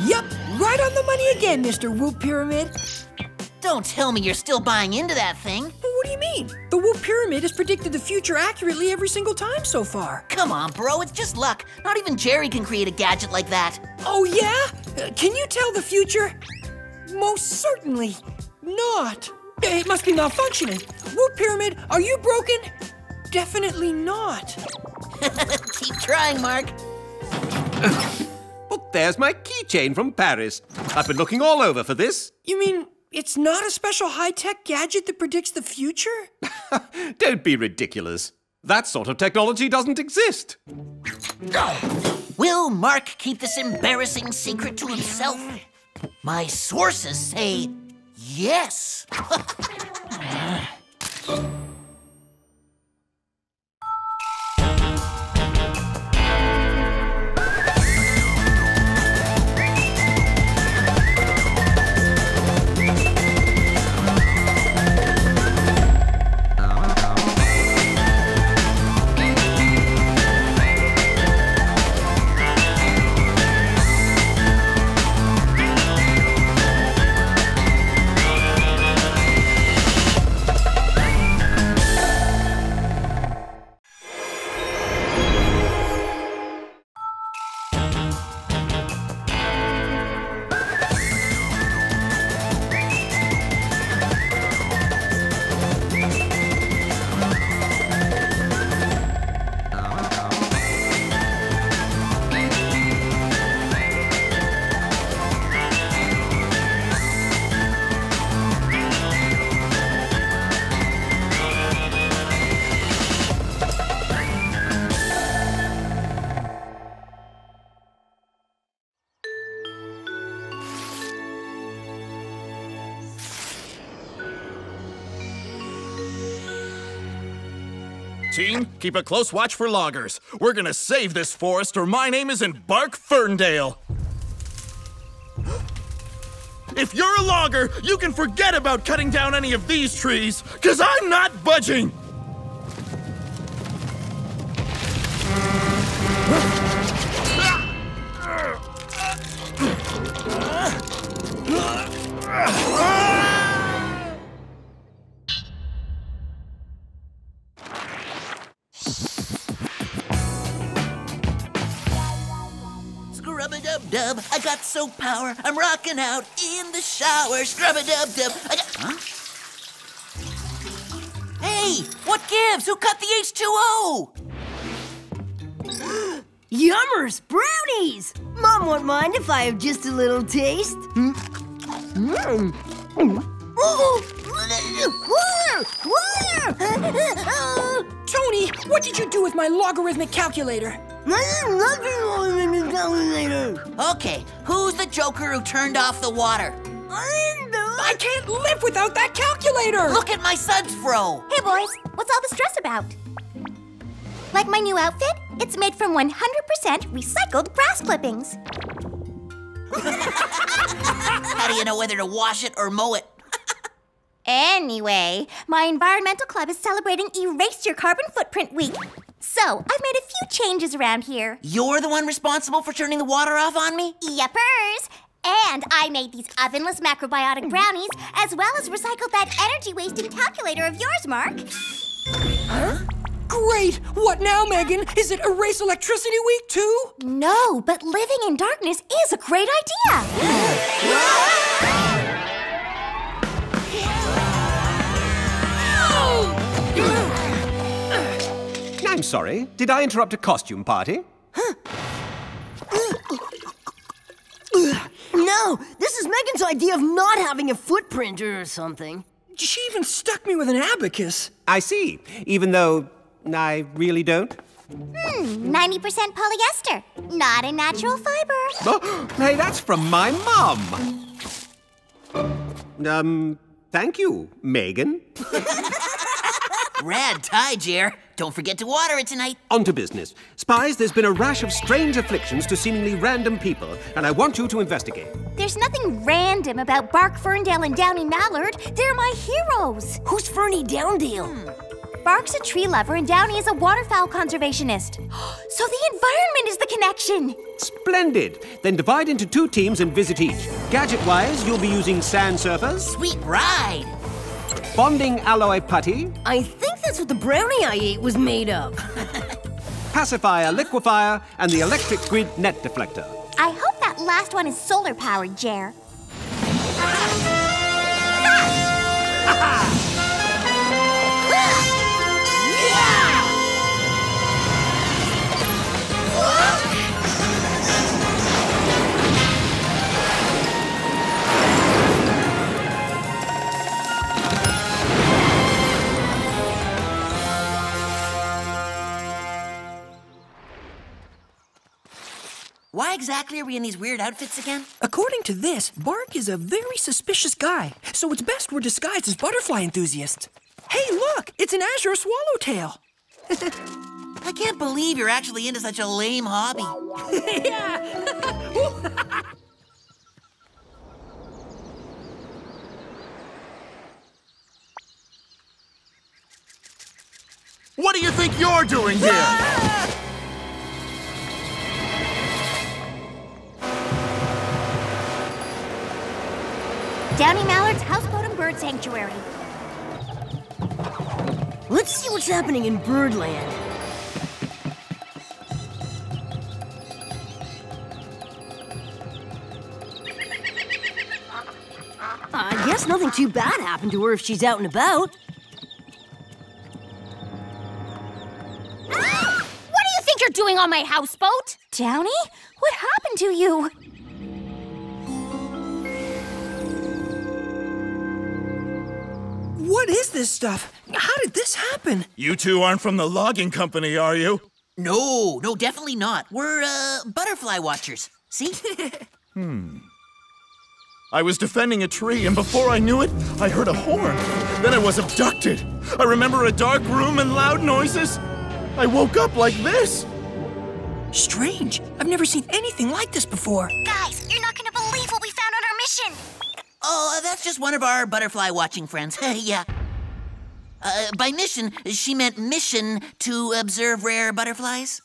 Speaker 5: Yup, right on the money again, Mr. Whoop Pyramid.
Speaker 3: Don't tell me you're still buying into that thing.
Speaker 5: What do you mean? The Whoop Pyramid has predicted the future accurately every single time so far.
Speaker 3: Come on, bro, it's just luck. Not even Jerry can create a gadget like that.
Speaker 5: Oh, yeah? Can you tell the future? Most certainly not. It must be malfunctioning. Whoop Pyramid, are you broken? Definitely not.
Speaker 3: Keep trying, Mark.
Speaker 15: Well, there's my keychain from Paris. I've been looking all over for this.
Speaker 5: You mean it's not a special high-tech gadget that predicts the future?
Speaker 15: Don't be ridiculous. That sort of technology doesn't exist.
Speaker 3: Will Mark keep this embarrassing secret to himself? My sources say yes.
Speaker 13: Team, keep a close watch for loggers. We're gonna save this forest or my name isn't Bark Ferndale. If you're a logger, you can forget about cutting down any of these trees, 'cause I'm not budging!
Speaker 3: Scrub-a-dub-dub, I got soap power. I'm rocking out in the shower. Scrub-a-dub-dub, I got... Huh? Hey, what gives? Who cut the H2O?
Speaker 1: Yummers! Brownies! Mom won't mind if I have just a little taste.
Speaker 5: Tony, what did you do with my logarithmic calculator?
Speaker 3: Okay, who's the joker who turned off the water?
Speaker 5: I can't live without that calculator!
Speaker 3: Look at my suds, fro!
Speaker 4: Hey, boys, what's all the stress about? Like my new outfit? It's made from 100% recycled grass clippings.
Speaker 3: How do you know whether to wash it or mow it?
Speaker 4: Anyway, my environmental club is celebrating Erase Your Carbon Footprint Week. So, I've made a few changes around here.
Speaker 3: You're the one responsible for turning the water off on me?
Speaker 4: Yuppers! And I made these ovenless macrobiotic brownies, as well as recycled that energy-wasting calculator of yours, Mark.
Speaker 5: Huh? Great! What now, Megan? Is it Erase Electricity Week, too?
Speaker 4: No, but living in darkness is a great idea!
Speaker 15: I'm sorry. Did I interrupt a costume party?
Speaker 1: No, this is Megan's idea of not having a footprint or something.
Speaker 5: She even stuck me with an abacus.
Speaker 15: I see. Even though I really don't.
Speaker 4: 90% polyester, not a natural fiber.
Speaker 15: Oh, hey, that's from my mom. Thank you, Megan.
Speaker 3: Rad tie, Jer. Don't forget to water it tonight.
Speaker 15: On to business. Spies, there's been a rash of strange afflictions to seemingly random people, and I want you to investigate.
Speaker 4: There's nothing random about Bark, Ferndale, and Downy Mallard. They're my heroes.
Speaker 1: Who's Fernie Downdale?
Speaker 4: Bark's a tree lover and Downy is a waterfowl conservationist. So the environment is the connection.
Speaker 15: Splendid. Then divide into 2 teams and visit each. Gadget-wise, you'll be using sand surfers.
Speaker 3: Sweet ride.
Speaker 15: Bonding alloy putty.
Speaker 1: I think that's what the brownie I ate was made of.
Speaker 15: Pacifier liquefier and the electric grid net deflector.
Speaker 4: I hope that last one is solar powered, Jer.
Speaker 3: Why exactly are we in these weird outfits again?
Speaker 5: According to this, Bark is a very suspicious guy, so it's best we're disguised as butterfly enthusiasts. Hey, look! It's an azure swallowtail.
Speaker 3: I can't believe you're actually into such a lame hobby.
Speaker 5: Yeah!
Speaker 14: What do you think you're doing here?
Speaker 4: Downy Mallard's Houseboat and Bird Sanctuary.
Speaker 1: Let's see what's happening in Birdland. I guess nothing too bad happened to her if she's out and about.
Speaker 4: What do you think you're doing on my houseboat? Downy? What happened to you?
Speaker 5: What is this stuff? How did this happen?
Speaker 14: You two aren't from the logging company, are you?
Speaker 3: No, definitely not. We're, butterfly watchers. See?
Speaker 14: I was defending a tree, and before I knew it, I heard a horn. Then I was abducted. I remember a dark room and loud noises. I woke up like this.
Speaker 5: Strange. I've never seen anything like this before.
Speaker 4: Guys, you're not gonna believe what we found on our mission.
Speaker 3: Oh, that's just one of our butterfly watching friends. Yeah. By mission, she meant mission to observe rare butterflies.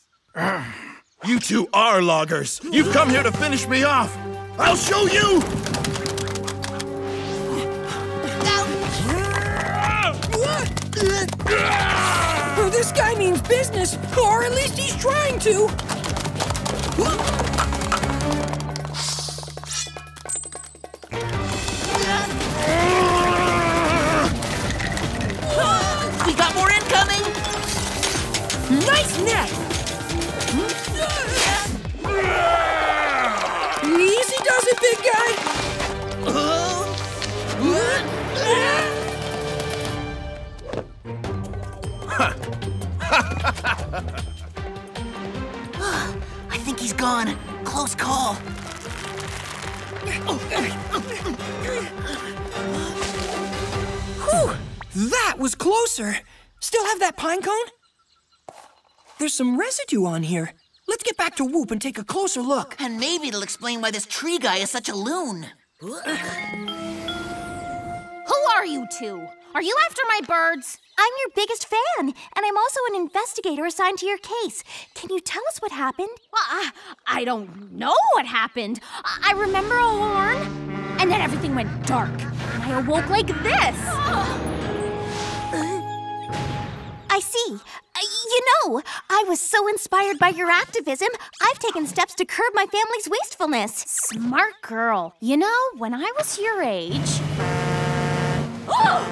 Speaker 14: You two are loggers. You've come here to finish me off. I'll show you!
Speaker 5: Oh, this guy means business, or at least he's trying to. Nice net! Easy does it, big guy!
Speaker 3: I think he's gone. Close call.
Speaker 5: Whew! That was closer. Still have that pine cone? There's some residue on here. Let's get back to Whoop and take a closer look.
Speaker 3: And maybe it'll explain why this tree guy is such a loon.
Speaker 4: Who are you two? Are you after my birds? I'm your biggest fan, and I'm also an investigator assigned to your case. Can you tell us what happened? Well, I don't know what happened. I remember a horn, and then everything went dark, and I awoke like this. I see. I was so inspired by your activism, I've taken steps to curb my family's wastefulness. Smart girl. When I was your age...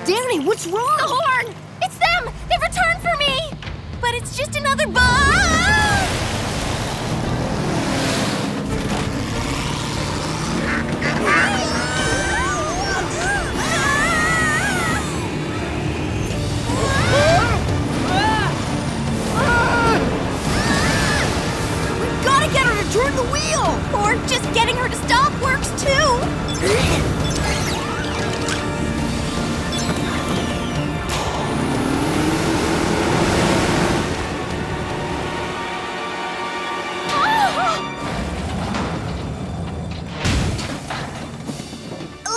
Speaker 1: Danny, what's wrong?
Speaker 4: The horn! It's them! They've returned for me! But it's just another bug!
Speaker 1: We've got to get her to turn the wheel!
Speaker 4: Or just getting her to stop works too!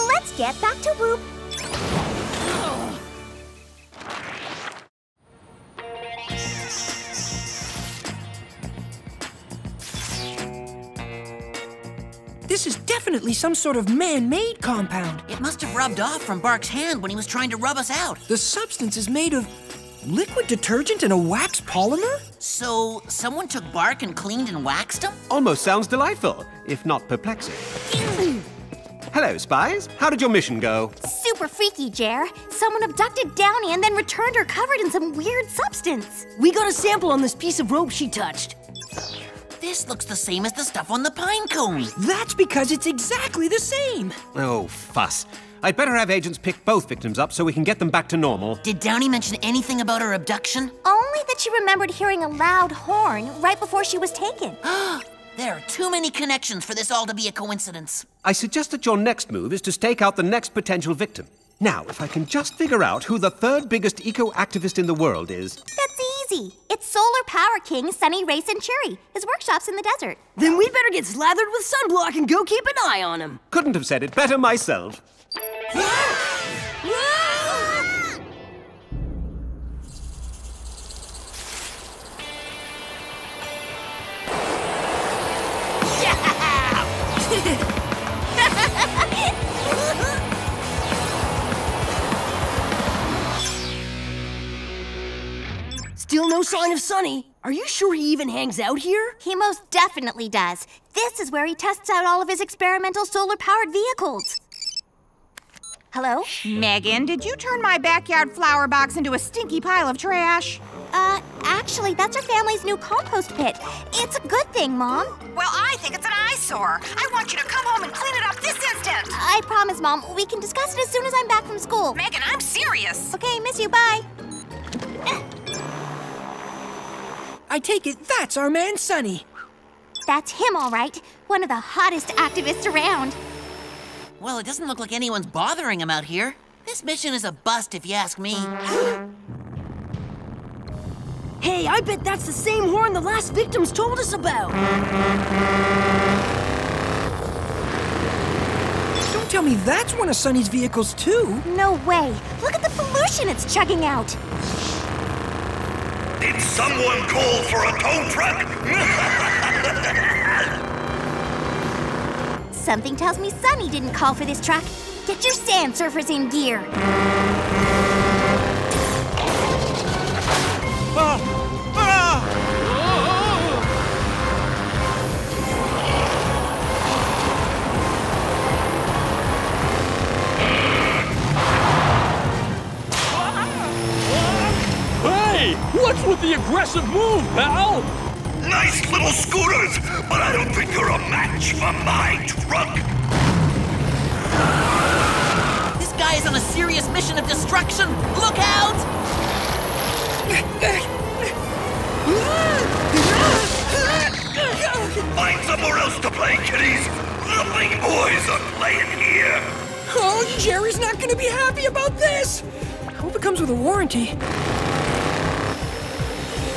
Speaker 4: Let's get back to Whoop.
Speaker 5: This is definitely some sort of man-made compound.
Speaker 3: It must have rubbed off from Bark's hand when he was trying to rub us out.
Speaker 5: The substance is made of liquid detergent and a wax polymer?
Speaker 3: So, someone took Bark and cleaned and waxed him?
Speaker 15: Almost sounds delightful, if not perplexing. Hello, spies. How did your mission go?
Speaker 4: Super freaky, Jer. Someone abducted Downy and then returned her covered in some weird substance.
Speaker 1: We got a sample on this piece of rope she touched.
Speaker 3: This looks the same as the stuff on the pine cone.
Speaker 5: That's because it's exactly the same.
Speaker 15: Oh, fuss. I'd better have agents pick both victims up so we can get them back to normal.
Speaker 3: Did Downy mention anything about her abduction?
Speaker 4: Only that she remembered hearing a loud horn right before she was taken.
Speaker 3: There are too many connections for this all to be a coincidence.
Speaker 15: I suggest that your next move is to stake out the next potential victim. Now, if I can just figure out who the third biggest eco-activist in the world is...
Speaker 4: That's easy. It's Solar Power King Sunny Ray Centuri. His workshop's in the desert.
Speaker 1: Then we better get slathered with sunblock and go keep an eye on him.
Speaker 15: Couldn't have said it better myself.
Speaker 1: Still no sign of Sunny. Are you sure he even hangs out here?
Speaker 4: He most definitely does. This is where he tests out all of his experimental solar-powered vehicles. Hello?
Speaker 11: Megan, did you turn my backyard flower box into a stinky pile of trash?
Speaker 4: Actually, that's our family's new compost pit. It's a good thing, Mom.
Speaker 12: Well, I think it's an eyesore. I want you to come home and clean it up this instant.
Speaker 4: I promise, Mom. We can discuss it as soon as I'm back from school.
Speaker 12: Megan, I'm serious.
Speaker 4: Okay, miss you. Bye.
Speaker 5: I take it that's our man Sunny.
Speaker 4: That's him, all right. One of the hottest activists around.
Speaker 3: Well, it doesn't look like anyone's bothering him out here. This mission is a bust, if you ask me.
Speaker 1: Hey, I bet that's the same horn the last victims told us about.
Speaker 5: Don't tell me that's one of Sunny's vehicles, too.
Speaker 4: No way. Look at the pollution it's chugging out.
Speaker 20: Did someone call for a tow truck?
Speaker 4: Something tells me Sunny didn't call for this truck. Get your sand surfers in gear.
Speaker 13: Hey! What's with the aggression?
Speaker 21: Impressive move, pal!
Speaker 20: Nice little scooters, but I don't think you're a match for my truck.
Speaker 3: This guy is on a serious mission of destruction. Look out!
Speaker 20: Find somewhere else to play, kiddies. The big boys are playing here.
Speaker 5: Oh, Jerry's not gonna be happy about this. I hope it comes with a warranty.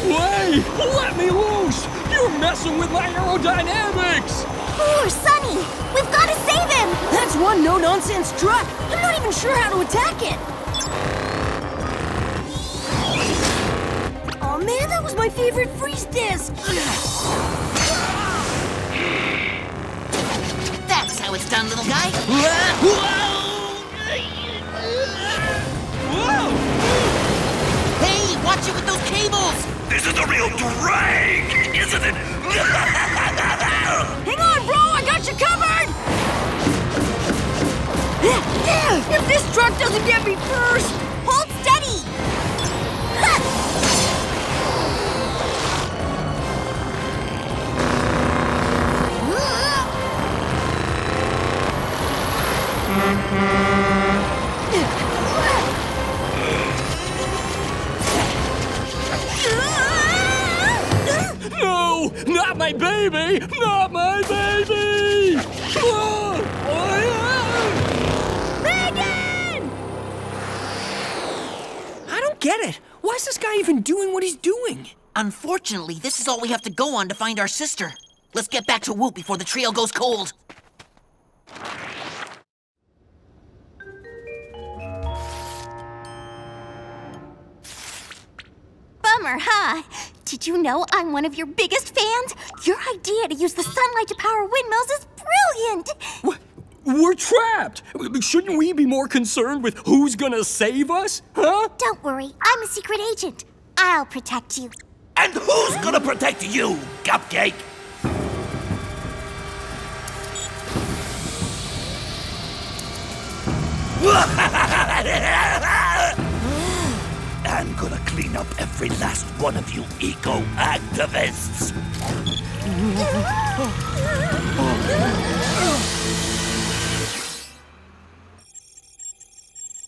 Speaker 21: Wait! Let me loose! You're messing with my aerodynamics!
Speaker 7: Poor Sonny! We've got to save him!
Speaker 1: That's one no-nonsense truck. I'm not even sure how to attack it. Oh man, that was my favorite freeze disc.
Speaker 3: That's how it's done, little guy. Hey, watch it with those cables!
Speaker 20: This is a real drag, isn't it?
Speaker 1: Hang on, bro! I got you covered! If this truck doesn't get me first!
Speaker 7: Hold steady!
Speaker 21: No! Not my baby! Not my baby!
Speaker 1: Megan!
Speaker 5: I don't get it. Why is this guy even doing what he's doing?
Speaker 3: Unfortunately, this is all we have to go on to find our sister. Let's get back to Whoop before the trio goes cold.
Speaker 4: Bummer, huh? Did you know I'm one of your biggest fans? Your idea to use the sunlight to power windmills is brilliant!
Speaker 21: We're trapped! Shouldn't we be more concerned with who's gonna save us? Huh?
Speaker 7: Don't worry, I'm a secret agent. I'll protect you.
Speaker 20: And who's gonna protect you, Cupcake? I'm gonna clean up every last one of you eco-activists.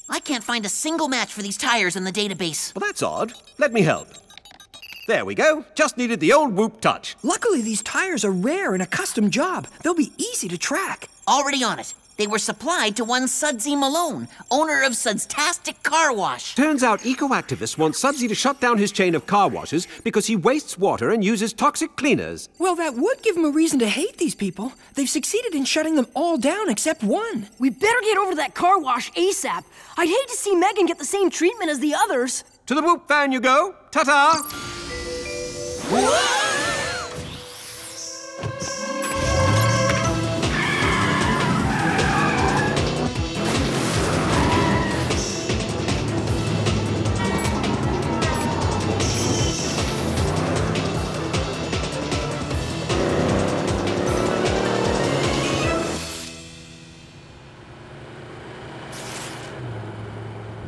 Speaker 3: I can't find a single match for these tires in the database.
Speaker 15: Well, that's odd. Let me help. There we go. Just needed the old Whoop touch.
Speaker 5: Luckily, these tires are rare and a custom job. They'll be easy to track.
Speaker 3: Already on it. They were supplied to one Sudsy Malone, owner of Sudstastic Car Wash.
Speaker 15: Turns out eco-activists want Sudsy to shut down his chain of car washes because he wastes water and uses toxic cleaners.
Speaker 5: Well, that would give him a reason to hate these people. They've succeeded in shutting them all down except one.
Speaker 1: We better get over to that car wash ASAP. I'd hate to see Megan get the same treatment as the others.
Speaker 15: To the Whoop van you go. Ta-ta!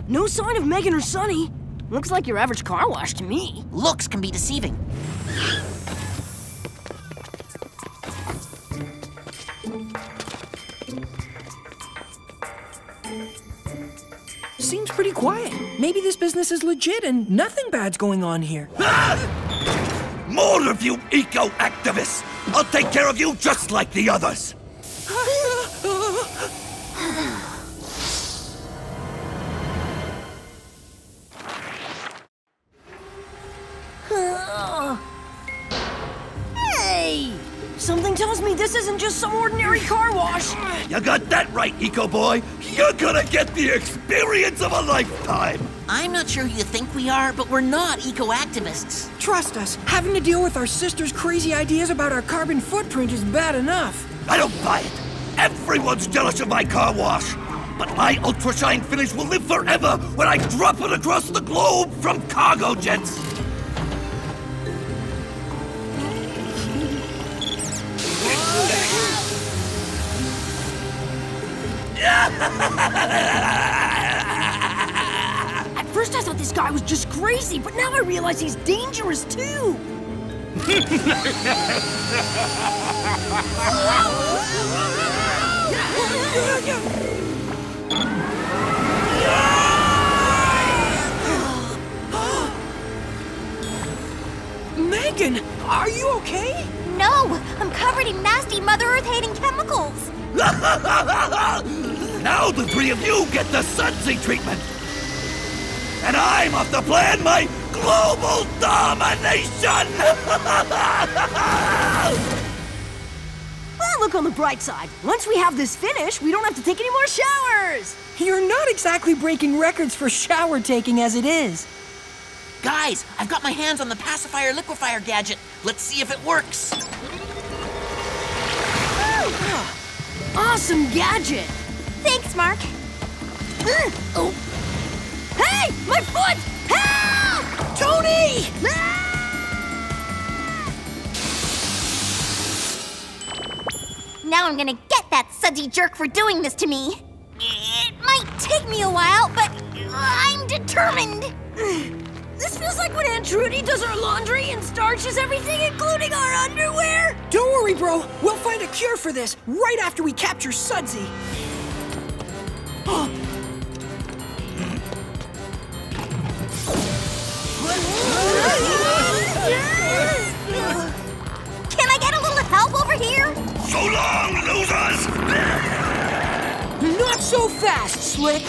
Speaker 1: No sign of Megan or Sonny. Looks like your average car wash to me.
Speaker 3: Looks can be deceiving.
Speaker 5: Seems pretty quiet. Maybe this business is legit and nothing bad's going on here.
Speaker 20: More of you eco-activists! I'll take care of you just like the others!
Speaker 1: Hey! Something tells me this isn't just some ordinary car wash.
Speaker 20: You got that right, Eco Boy! You're gonna get the experience of a lifetime!
Speaker 3: I'm not sure who you think we are, but we're not eco-activists.
Speaker 5: Trust us, having to deal with our sister's crazy ideas about our carbon footprint is bad enough.
Speaker 20: I don't buy it! Everyone's jealous of my car wash! But my Ultra Shine finish will live forever when I drop it across the globe from cargo jets!
Speaker 1: At first I thought this guy was was just crazy, but now I realize he's dangerous too.
Speaker 5: Megan, are you okay?
Speaker 4: No, I'm covered in nasty Mother Earth-hating chemicals.
Speaker 20: Now the three of you get the Sudsy treatment. And I'm off to plan my global domination!
Speaker 1: Well, look on the bright side. Once we have this finished, we don't have to take any more showers.
Speaker 5: You're not exactly breaking records for shower taking as it is.
Speaker 3: Guys, I've got my hands on the pacifier liquefier gadget. Let's see if it works.
Speaker 1: Awesome gadget.
Speaker 4: Thanks, Mark.
Speaker 1: Oh. Hey, my foot! Help! Tony!
Speaker 4: Now I'm gonna get that sudsy jerk for doing this to me. It might take me a while, but I'm determined.
Speaker 1: This feels like when Aunt Trudy does our laundry and starches everything, including our underwear.
Speaker 5: Don't worry, bro. We'll find a cure for this right after we capture Sudsy.
Speaker 4: Can I get a little help over here?
Speaker 20: So long, losers!
Speaker 5: Not so fast, Slick.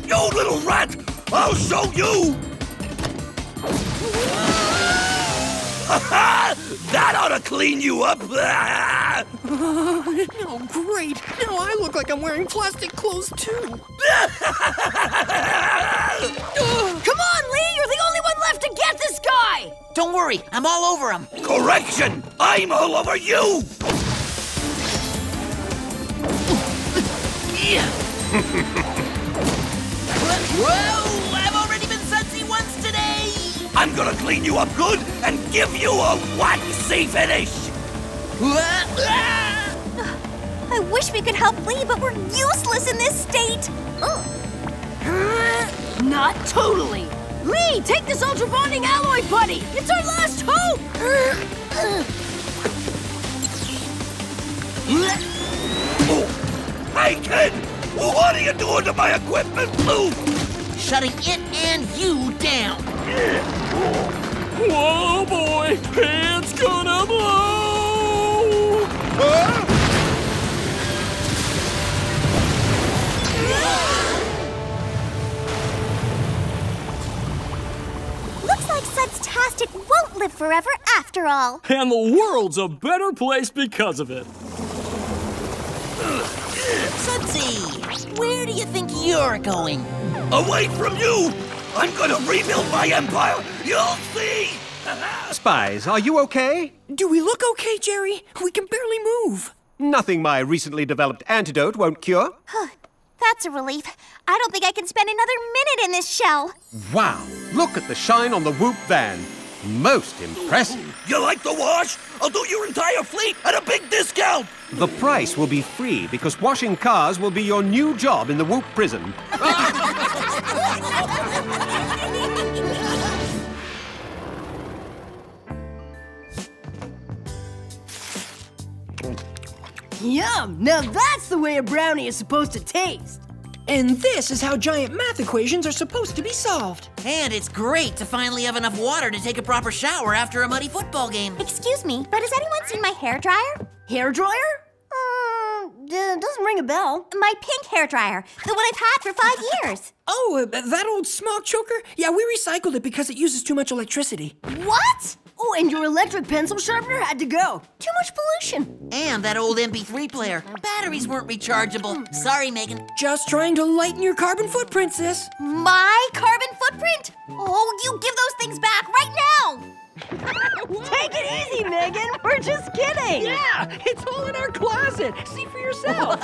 Speaker 20: You little rat! I'll show you! That ought to clean you up!
Speaker 5: Oh, great. Now I look like I'm wearing plastic clothes, too.
Speaker 1: Come on, Lee! You're the only one left to get this guy!
Speaker 3: Don't worry, I'm all over him.
Speaker 20: Correction! I'm all over you!
Speaker 3: Whoa! I've already been sudsy once today!
Speaker 20: I'm gonna clean you up good and give you a waxy finish!
Speaker 4: I wish we could help Lee, but we're useless in this state.
Speaker 1: Not totally. Lee, take this ultra bonding alloy buddy. It's our last hope.
Speaker 20: Hey, kid! What are you doing to my equipment, Blue?
Speaker 3: Shutting it and you down.
Speaker 21: Whoa, boy! It's gonna blow!
Speaker 4: Looks like Sudstastic won't live forever after all.
Speaker 21: And the world's a better place because of it.
Speaker 3: Sudsy, where do you think you're going?
Speaker 20: Away from you! I'm gonna rebuild my empire! You'll see!
Speaker 15: Spies, are you okay?
Speaker 5: Do we look okay, Jerry? We can barely move.
Speaker 15: Nothing my recently developed antidote won't cure.
Speaker 4: That's a relief. I don't think I can spend another minute in this shell.
Speaker 15: Wow, look at the shine on the Whoop van. Most impressive.
Speaker 20: You like the wash? I'll do your entire fleet at a big discount!
Speaker 15: The price will be free because washing cars will be your new job in the Whoop prison.
Speaker 1: Yum! Now that's the way a brownie is supposed to taste.
Speaker 5: And this is how giant math equations are supposed to be solved.
Speaker 3: And it's great to finally have enough water to take a proper shower after a muddy football game.
Speaker 4: Excuse me, but has anyone seen my hairdryer?
Speaker 1: Hairdryer? Doesn't ring a bell.
Speaker 4: My pink hairdryer, the one I've had for 5 years.
Speaker 5: Oh, that old smog choker? Yeah, we recycled it because it uses too much electricity.
Speaker 1: What? Oh, and your electric pencil sharpener had to go. Too much pollution.
Speaker 3: And that old MP3 player. Batteries weren't rechargeable. Sorry, Megan.
Speaker 5: Just trying to lighten your carbon footprint, sis.
Speaker 4: My carbon footprint? Oh, you give those things back right now!
Speaker 1: Take it easy, Megan. We're just kidding.
Speaker 5: Yeah, it's all in our closet. See for yourself.